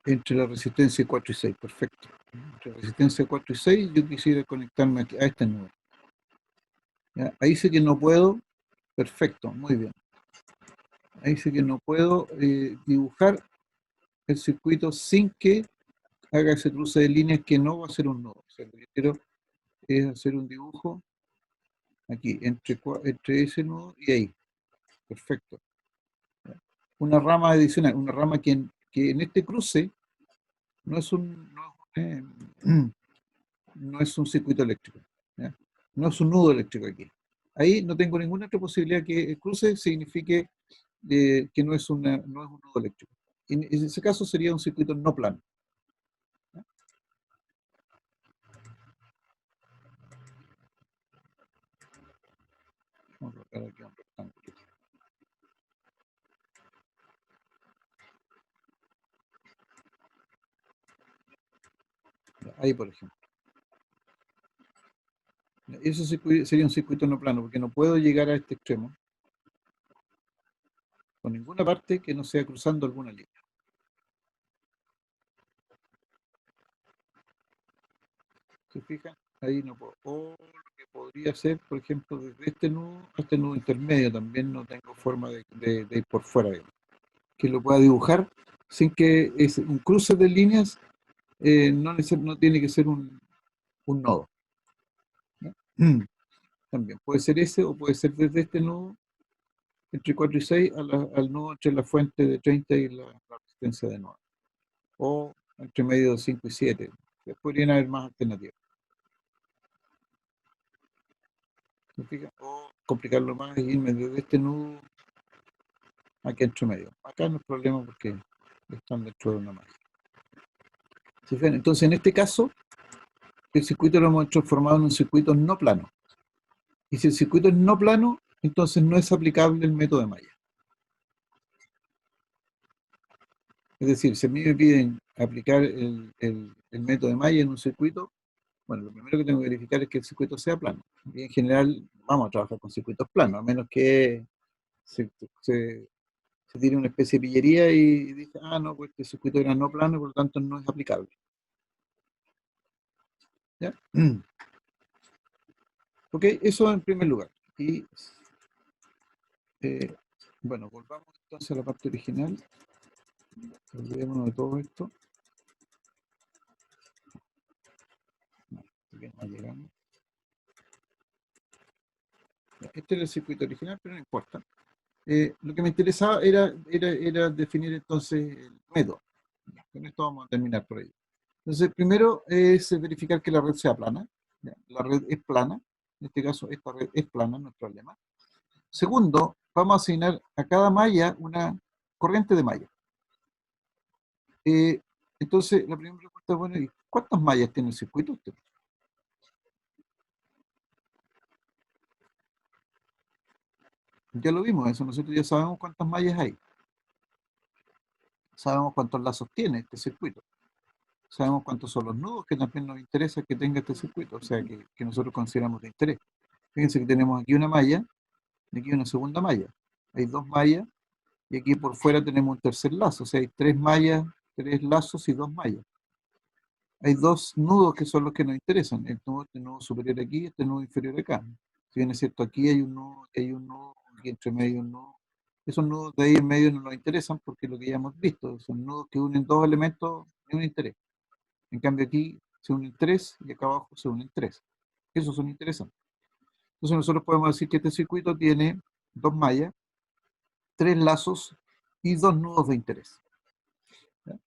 Entre la resistencia 4 y 6, perfecto. Entre la resistencia 4 y 6 yo quisiera conectarme aquí, a este nudo. ¿Ya? Ahí sé que no puedo, perfecto, muy bien. Ahí sé que no puedo dibujar el circuito sin que haga ese cruce de líneas que no va a ser un nodo. O sea, lo que quiero es hacer un dibujo aquí, entre ese nodo y ahí. Perfecto. Una rama adicional, una rama que en este cruce no es no es un circuito eléctrico. ¿Ya? No es un nudo eléctrico aquí. Ahí no tengo ninguna otra posibilidad que el cruce signifique que no es un nudo eléctrico. En ese caso sería un circuito no plano. ¿Ya? Vamos a colocar aquí un rectángulo. Ahí, por ejemplo. Eso sería un circuito no plano, porque no puedo llegar a este extremo por ninguna parte que no sea cruzando alguna línea. ¿Se fijan? Ahí no puedo. O lo que podría hacer, por ejemplo, desde este nudo a este nudo intermedio, también no tengo forma de ir por fuera, digamos. Que lo pueda dibujar sin que un cruce de líneas no tiene que ser un nodo. ¿Ya? También puede ser ese o puede ser desde este nudo entre 4 y 6 al nudo entre la fuente de 30 y la resistencia de 9. O entre medio de 5 y 7. Podrían haber más alternativas. ¿Se fijan? O complicarlo más y irme desde este nudo aquí entre medio. Acá no es problema porque están dentro de una máquina. ¿Se fijan? Entonces, en este caso, el circuito lo hemos transformado en un circuito no plano. Y si el circuito es no plano, entonces no es aplicable el método de malla. Es decir, si a mí me piden aplicar el método de malla en un circuito, bueno, lo primero que tengo que verificar es que el circuito sea plano. Y en general vamos a trabajar con circuitos planos, a menos que se tiene una especie de pillería y dice, no, pues este circuito era no plano, por lo tanto no es aplicable. ¿Ya? Ok, eso en primer lugar. Y bueno, volvamos entonces a la parte original. Olvidémonos de todo esto. No llegamos. Este era el circuito original, pero no importa. Lo que me interesaba era definir entonces el método. Con esto vamos a terminar por ahí. Entonces, primero es verificar que la red sea plana. ¿Ya? La red es plana. En este caso, esta red es plana, no hay problema. Segundo, vamos a asignar a cada malla una corriente de malla. Entonces, la primera pregunta es, bueno, ¿y cuántas mallas tiene el circuito usted? Ya lo vimos eso, nosotros ya sabemos cuántas mallas hay. Sabemos cuántos lazos tiene este circuito. Sabemos cuántos son los nudos que también nos interesa que tenga este circuito, o sea, que nosotros consideramos de interés. Fíjense que tenemos aquí una malla y aquí una segunda malla. Hay dos mallas y aquí por fuera tenemos un tercer lazo, o sea, hay tres mallas, tres lazos y dos mallas. Hay dos nudos que son los que nos interesan, este nudo superior aquí y este nudo inferior acá. Si bien es cierto, aquí hay un nudo, aquí entre medio hay un nudo. Esos nudos de ahí en medio no nos interesan porque lo que ya hemos visto, son nudos que unen dos elementos de un interés. En cambio aquí se unen tres y acá abajo se unen tres. Esos son interesantes. Entonces nosotros podemos decir que este circuito tiene dos mallas, tres lazos y dos nudos de interés. ¿Ya?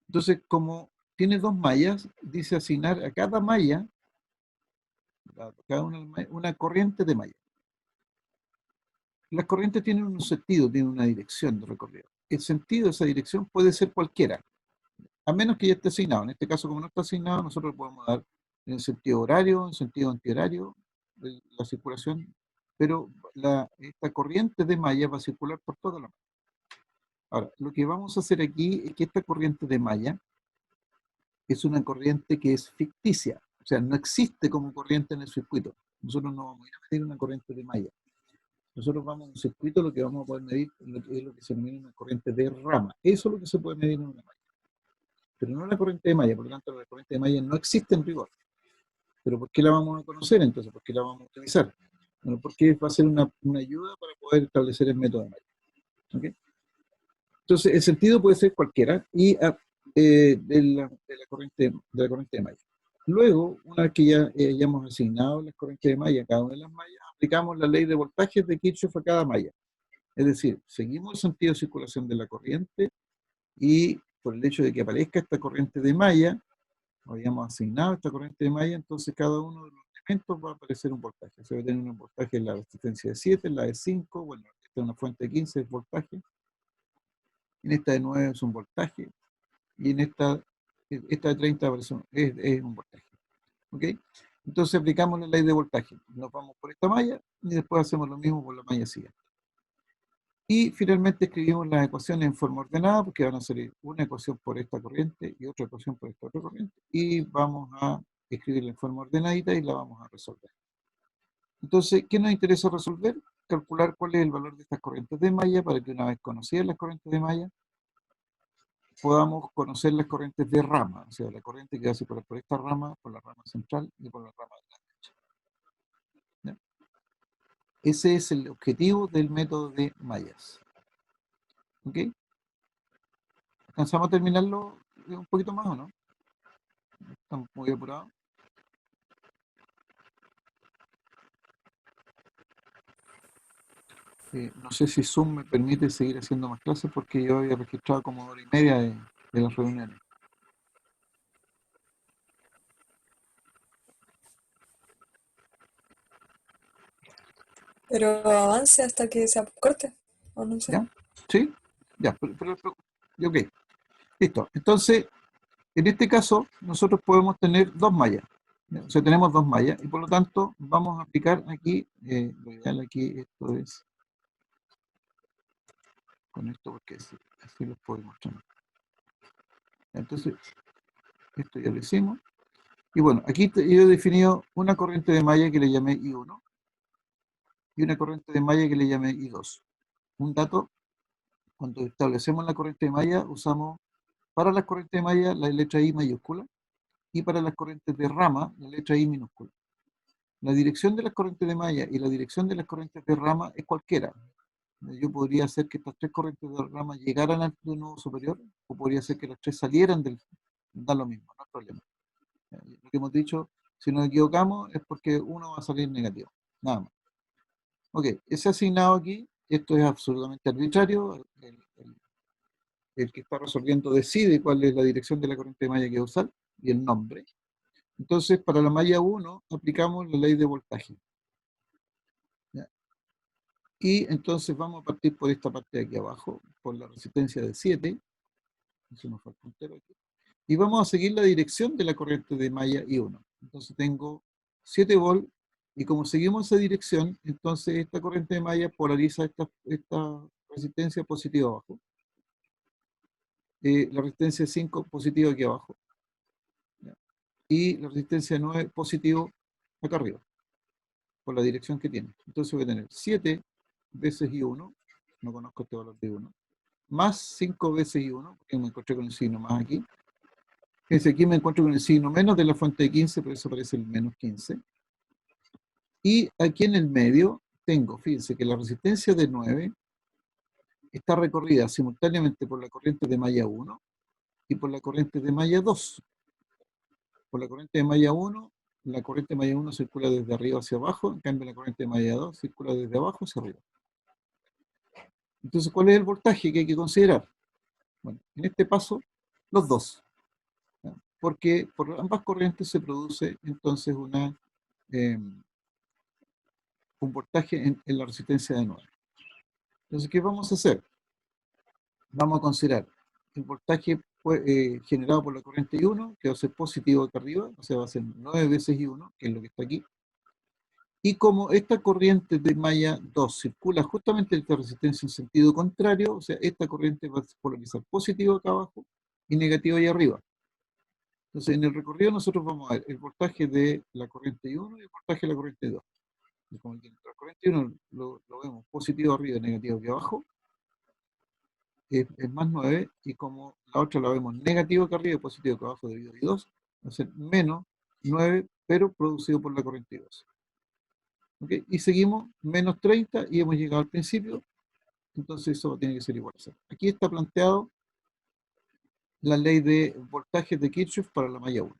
Entonces, como tiene dos mallas, dice asignar a cada malla, a cada una corriente de malla. Las corrientes tienen un sentido, tienen una dirección de recorrido. El sentido de esa dirección puede ser cualquiera, a menos que ya esté asignado. En este caso, como no está asignado, nosotros lo podemos dar en el sentido horario, en sentido antihorario, de la circulación, pero esta corriente de malla va a circular por toda la malla. Ahora, lo que vamos a hacer aquí es que esta corriente de malla es una corriente que es ficticia, o sea, no existe como corriente en el circuito. Nosotros no vamos a ir a medir una corriente de malla. Nosotros vamos a un circuito, lo que vamos a poder medir es lo que se denomina una corriente de rama. Eso es lo que se puede medir en una malla. Pero no la corriente de malla, por lo tanto la corriente de malla no existe en rigor. ¿Pero por qué la vamos a conocer entonces? ¿Por qué la vamos a utilizar? Bueno, porque va a ser una ayuda para poder establecer el método de malla. ¿Okay? Entonces, el sentido puede ser cualquiera y de la corriente de malla. Luego, una vez que ya hayamos asignado las corrientes de malla a cada una de las mallas, aplicamos la ley de voltajes de Kirchhoff a cada malla. Es decir, seguimos el sentido de circulación de la corriente y por el hecho de que aparezca esta corriente de malla, habíamos asignado esta corriente de malla, entonces cada uno de los elementos va a aparecer un voltaje. Se va a tener un voltaje en la resistencia de 7, en la de 5, bueno, esta es una fuente de 15, es voltaje. En esta de 9 es un voltaje. Y en esta de 30 es un voltaje. ¿Ok? Entonces aplicamos la ley de voltaje. Nos vamos por esta malla y después hacemos lo mismo por la malla siguiente. Y finalmente escribimos las ecuaciones en forma ordenada, porque van a ser una ecuación por esta corriente y otra ecuación por esta otra corriente. Y vamos a escribirla en forma ordenadita y la vamos a resolver. Entonces, ¿qué nos interesa resolver? Calcular cuál es el valor de estas corrientes de malla para que una vez conocidas las corrientes de malla, podamos conocer las corrientes de rama, o sea, la corriente que va a circular por esta rama, por la rama central y por la rama de la derecha. ¿Ya? Ese es el objetivo del método de mallas. ¿Ok? ¿Alcanzamos a terminarlo un poquito más o no? Estamos muy apurados. No sé si Zoom me permite seguir haciendo más clases porque yo había registrado como 1 hora y media de las reuniones. Pero avance hasta que se corte, o no sé. ¿Ya? ¿Sí? Ya, ok. Listo. Entonces, en este caso, nosotros podemos tener dos mallas. ¿Ya? O sea, tenemos dos mallas y por lo tanto vamos a aplicar aquí, lo ideal aquí, esto es, con esto porque así los puedo mostrar. Entonces, esto ya lo hicimos. Y bueno, aquí yo he definido una corriente de malla que le llamé I1 y una corriente de malla que le llamé I2. Un dato, cuando establecemos la corriente de malla, usamos para las corrientes de malla la letra I mayúscula y para las corrientes de rama la letra I minúscula. La dirección de las corrientes de malla y la dirección de las corrientes de rama es cualquiera. Yo podría hacer que estas tres corrientes de rama llegaran al nudo superior o podría hacer que las tres salieran del... Da lo mismo, no hay problema. Lo que hemos dicho, si nos equivocamos es porque uno va a salir negativo. Nada más. Ok, ese asignado aquí, esto es absolutamente arbitrario. El que está resolviendo decide cuál es la dirección de la corriente de malla que va a usar y el nombre. Entonces, para la malla 1 aplicamos la ley de voltaje. ¿Ya? Y entonces vamos a partir por esta parte de aquí abajo, por la resistencia de 7. Eso nos fue el puntero aquí. Y vamos a seguir la dirección de la corriente de malla I1. Entonces tengo 7 volts, y como seguimos esa dirección, entonces esta corriente de malla polariza esta resistencia positiva abajo. La resistencia 5 positivo aquí abajo. ¿Ya? Y la resistencia 9 positivo acá arriba, por la dirección que tiene. Entonces voy a tener 7 veces I1, no conozco este valor de I1, más 5 veces I1, porque me encontré con el signo más aquí. Fíjense, aquí me encuentro con el signo menos de la fuente de 15, por eso aparece el menos 15. Y aquí en el medio tengo, fíjense que la resistencia de 9 está recorrida simultáneamente por la corriente de malla 1 y por la corriente de malla 2. Por la corriente de malla 1, la corriente de malla 1 circula desde arriba hacia abajo, en cambio la corriente de malla 2 circula desde abajo hacia arriba. Entonces, ¿cuál es el voltaje que hay que considerar? Bueno, en este paso, los dos. ¿Ya? Porque por ambas corrientes se produce entonces un voltaje en la resistencia de 9. Entonces, ¿qué vamos a hacer? Vamos a considerar el voltaje generado por la corriente I1, que va a ser positivo acá arriba, o sea, va a ser 9 veces I1, que es lo que está aquí. Y como esta corriente de malla 2 circula justamente en esta resistencia en sentido contrario, o sea, esta corriente va a polarizar positivo acá abajo y negativo ahí arriba. Entonces, en el recorrido nosotros vamos a ver el voltaje de la corriente I1 y el voltaje de la corriente 2. Y como la corriente I1 lo vemos positivo arriba y negativo aquí abajo, es más 9, y como la otra la vemos negativo acá arriba y positivo acá abajo debido a I2, va a ser menos 9, pero producido por la corriente I2. ¿Okay? Y seguimos menos 30 y hemos llegado al principio, entonces eso tiene que ser igual a 0. Aquí está planteado la ley de voltajes de Kirchhoff para la malla 1.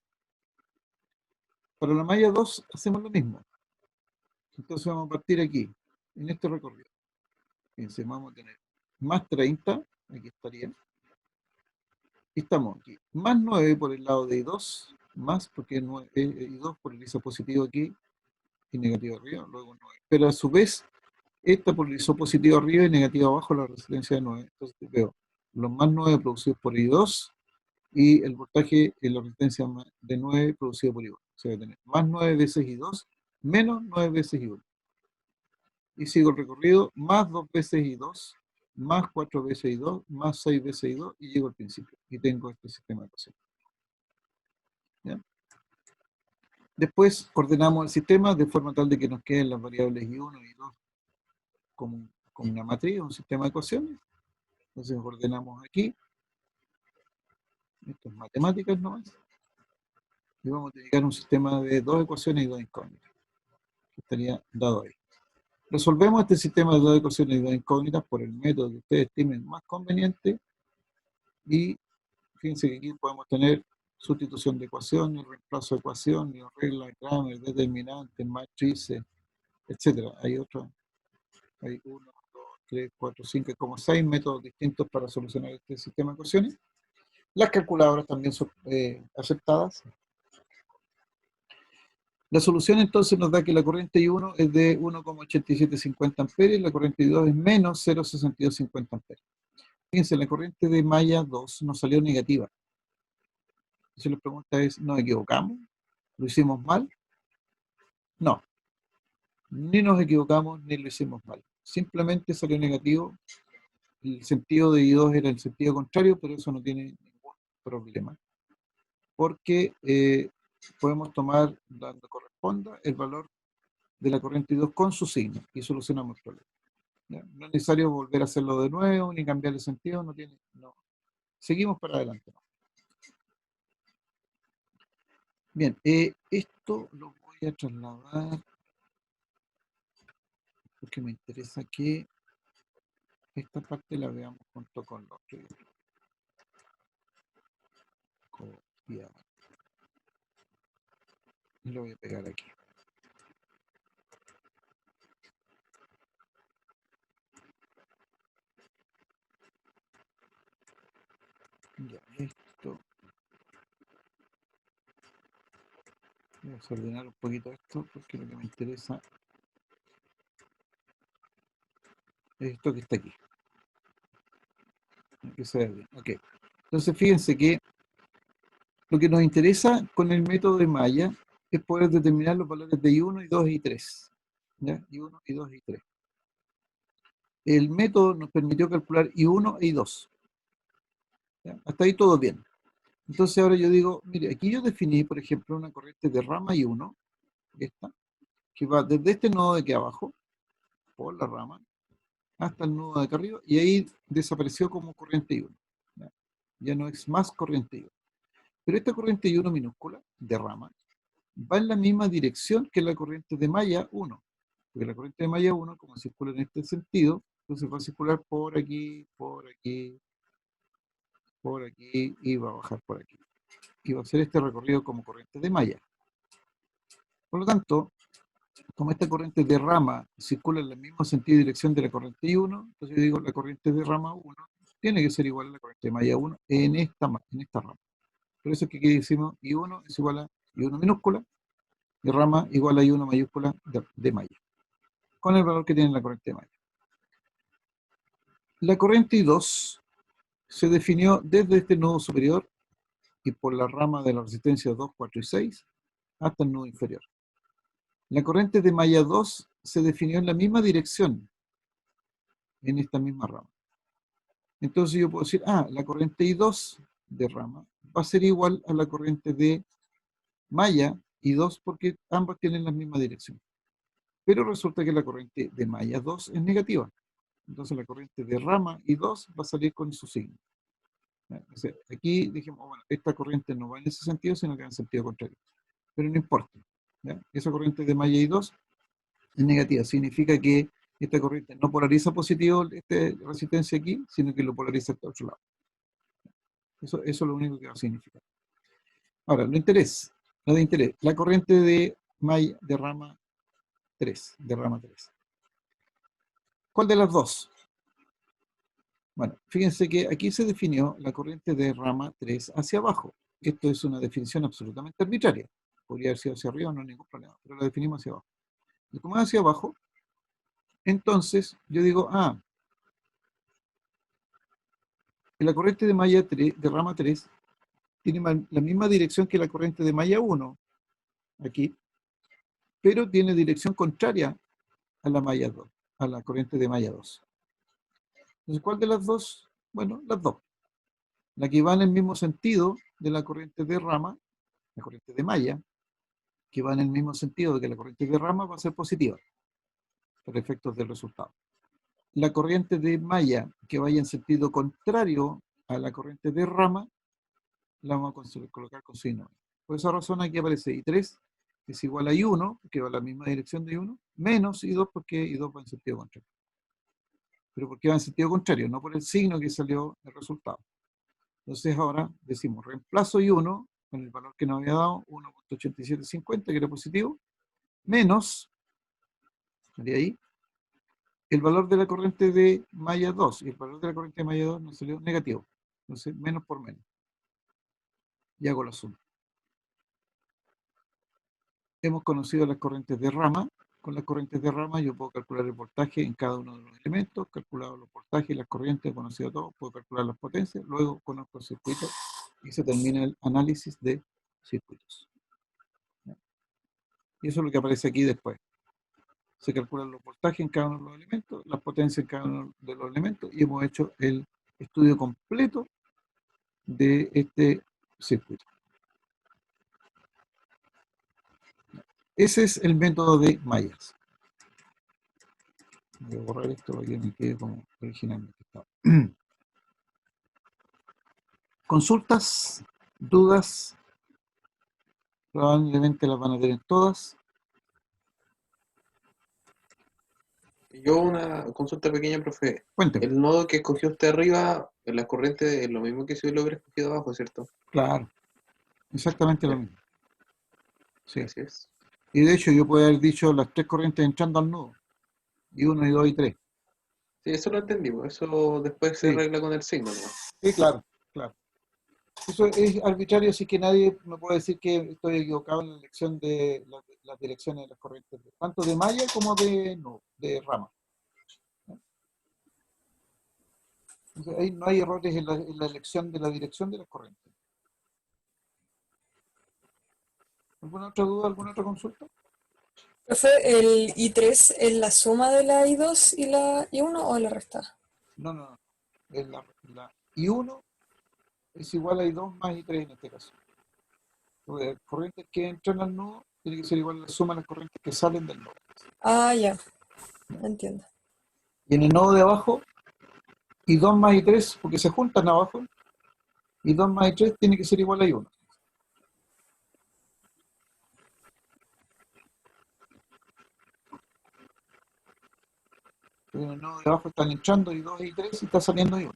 Para la malla 2 hacemos lo mismo. Entonces vamos a partir aquí, en este recorrido. Fíjense, vamos a tener más 30, aquí estaría. Y estamos aquí, más 9 por el lado de I2, más porque I2 polariza positivo aquí y negativo arriba, luego 9. Pero a su vez, esta polarizó positivo arriba y negativo abajo la resistencia de 9. Entonces veo los más 9 producidos por I2 y el voltaje en la resistencia de 9 producido por I1. O sea, voy a tener más 9 veces I2 menos 9 veces I1. Y sigo el recorrido, más 2 veces I2, más 4 veces I2, más 6 veces I2, y llego al principio. Y tengo este sistema de ecuaciones. ¿Ya? Después ordenamos el sistema de forma tal de que nos queden las variables I1 y I2 como una matriz, un sistema de ecuaciones. Entonces ordenamos aquí. Esto es matemáticas nomás. Y vamos a dedicar un sistema de 2 ecuaciones y 2 incógnitas, que estaría dado ahí. Resolvemos este sistema de 2 ecuaciones y 2 incógnitas por el método que ustedes estimen más conveniente. Y fíjense que aquí podemos tener sustitución de ecuaciones, reemplazo de ecuaciones, regla, Kramer, determinantes, matrices, etc. Hay 1, 2, 3, 4, 5, como 6 métodos distintos para solucionar este sistema de ecuaciones. Las calculadoras también son aceptadas. La solución entonces nos da que la corriente I1 es de 1,8750 amperes y la corriente I2 es menos 0,6250 amperes. Fíjense, la corriente de malla 2 nos salió negativa. Entonces la pregunta es, ¿nos equivocamos? ¿Lo hicimos mal? No. Ni nos equivocamos ni lo hicimos mal. Simplemente salió negativo. El sentido de I2 era el sentido contrario, pero eso no tiene ningún problema. Porque podemos tomar, donde corresponda, el valor de la corriente I2 con su signo y solucionamos el problema. ¿Ya? No es necesario volver a hacerlo de nuevo ni cambiar el sentido, no. Seguimos para adelante. ¿No? Bien, esto lo voy a trasladar porque me interesa que esta parte la veamos junto con lo otro. Copiar. Y lo voy a pegar aquí. Ya, esto. Voy a desordenar un poquito esto porque lo que me interesa es esto que está aquí. Que se ve bien. Ok. Entonces, fíjense que lo que nos interesa con el método de Maya es poder determinar los valores de I1, I2 y I3. ¿Ya? I1, I2 y I3. El método nos permitió calcular I1 e I2. ¿Ya? Hasta ahí todo bien. Entonces ahora yo digo, mire, aquí yo definí, por ejemplo, una corriente de rama I1, esta, que va desde este nodo de aquí abajo, por la rama, hasta el nodo de acá arriba, y ahí desapareció como corriente I1. ¿Ya? Ya no es más corriente I1. Pero esta corriente I1 minúscula, de rama, va en la misma dirección que la corriente de malla 1. Porque la corriente de malla 1, como circula en este sentido, entonces va a circular por aquí, por aquí, por aquí, y va a bajar por aquí. Y va a hacer este recorrido como corriente de malla. Por lo tanto, como esta corriente de rama circula en el mismo sentido y dirección de la corriente I1, entonces yo digo la corriente de rama 1 tiene que ser igual a la corriente de malla 1 en esta rama. Por eso es que aquí decimos I1 es igual a I1 minúscula, de rama igual a I1 mayúscula de malla, con el valor que tiene la corriente de malla. La corriente I2 se definió desde este nodo superior y por la rama de la resistencia 2, 4 y 6 hasta el nodo inferior. La corriente de malla 2 se definió en la misma dirección, en esta misma rama. Entonces yo puedo decir, la corriente I2 de rama va a ser igual a la corriente de malla I2 porque ambas tienen la misma dirección. Pero resulta que la corriente de malla 2 es negativa. Entonces la corriente de rama I2 va a salir con su signo. Entonces, aquí dijimos, bueno, esta corriente no va en ese sentido, sino que va en sentido contrario. Pero no importa. ¿Ya? Esa corriente de malla I2 es negativa. Significa que esta corriente no polariza positivo esta resistencia aquí, sino que lo polariza al otro lado. Eso es lo único que va a significar. Ahora, lo de interés. La corriente de malla de rama 3. ¿Cuál de las dos? Bueno, fíjense que aquí se definió la corriente de rama 3 hacia abajo. Esto es una definición absolutamente arbitraria. Podría haber sido hacia arriba, no hay ningún problema, pero la definimos hacia abajo. Y como es hacia abajo, entonces yo digo, que la corriente de malla 3, de rama 3 tiene la misma dirección que la corriente de malla 1, aquí, pero tiene dirección contraria a la malla 2, a la corriente de malla 2. Entonces, ¿cuál de las dos? Bueno, las dos. La que va en el mismo sentido de la corriente de rama, la corriente de malla, que va en el mismo sentido de que la corriente de rama va a ser positiva, por efectos del resultado. La corriente de malla que vaya en sentido contrario a la corriente de rama, la vamos a colocar con signo. Por esa razón aquí aparece I3 es igual a I1, que va en la misma dirección de I1, menos I2 porque I2 va en sentido contrario. Pero porque va en sentido contrario, no por el signo que salió el resultado. Entonces ahora decimos, reemplazo I1 con el valor que nos había dado, 1.8750, que era positivo, menos, de ahí, el valor de la corriente de malla 2, y el valor de la corriente de malla 2 nos salió negativo. Entonces, menos por menos. Y hago la suma. Hemos conocido las corrientes de rama. Con las corrientes de rama yo puedo calcular el voltaje en cada uno de los elementos, calculado los voltajes y las corrientes, conocido todo, puedo calcular las potencias, luego conozco el circuito y se termina el análisis de circuitos. Y eso es lo que aparece aquí después. Se calculan los voltajes en cada uno de los elementos, las potencias en cada uno de los elementos, y hemos hecho el estudio completo de este circuito. Ese es el método de Myers. Voy a borrar esto para que me quede como originalmente estaba. Consultas, dudas, probablemente las van a tener todas. Yo una consulta pequeña, profe. Cuénteme. El nodo que escogió usted arriba, en la corriente, es lo mismo que si lo hubiera escogido abajo, ¿cierto? Claro, exactamente lo mismo. Sí. Gracias. Y de hecho yo puedo haber dicho las tres corrientes entrando al nodo. I1, I2 y 3. Sí, eso lo entendimos. Eso después se Sí. arregla con el signo, ¿no? Sí, claro, claro. Eso es arbitrario, así que nadie me puede decir que estoy equivocado en la elección de las direcciones de las corrientes, tanto de malla como de rama. Entonces, ahí no hay errores en la elección de la dirección de las corrientes. ¿Alguna otra duda, alguna otra consulta? Profe, ¿el I3 es la suma de la I2 y la I1 o la resta? No, no, no. Es la I1 es igual a I2 más I3 en este caso. Las corrientes que entran al nodo tiene que ser igual a la suma de las corrientes que salen del nodo. Ah, ya, entiendo. Y en el nodo de abajo, I2 más I3, porque se juntan abajo, I2 más I3 tiene que ser igual a I1. Porque en el nodo de abajo están entrando I2 y I3 y está saliendo I1.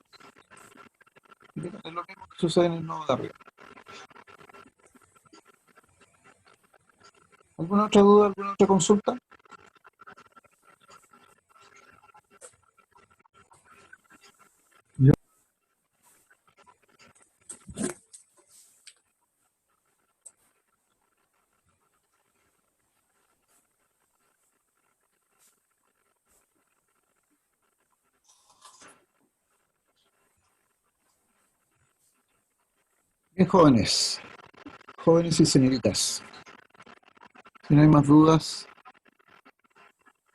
Es lo mismo que sucede en el nodo de arriba. ¿Alguna otra duda, alguna otra consulta? Bien, jóvenes y señoritas. Si no hay más dudas,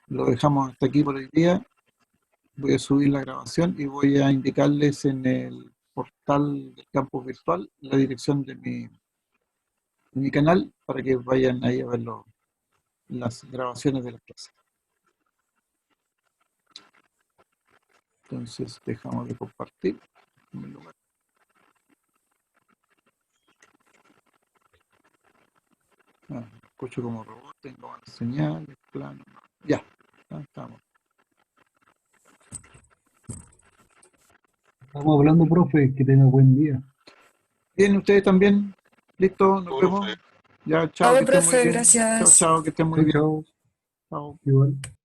lo dejamos hasta aquí por hoy día. Voy a subir la grabación y voy a indicarles en el portal del campus virtual la dirección de mi canal para que vayan ahí a ver las grabaciones de las clases. Entonces dejamos de compartir. En primer lugar. Escucho como robot, tengo malas señales, plano. Ya, estamos. Estamos hablando, profe, que tenga buen día. Bien, ustedes también. Listo, nos vemos. Ya, chao, Chao, que estén muy profe, bien. Chao, gracias. chao, que estén muy Chau, bien. chau. Chao. Igual.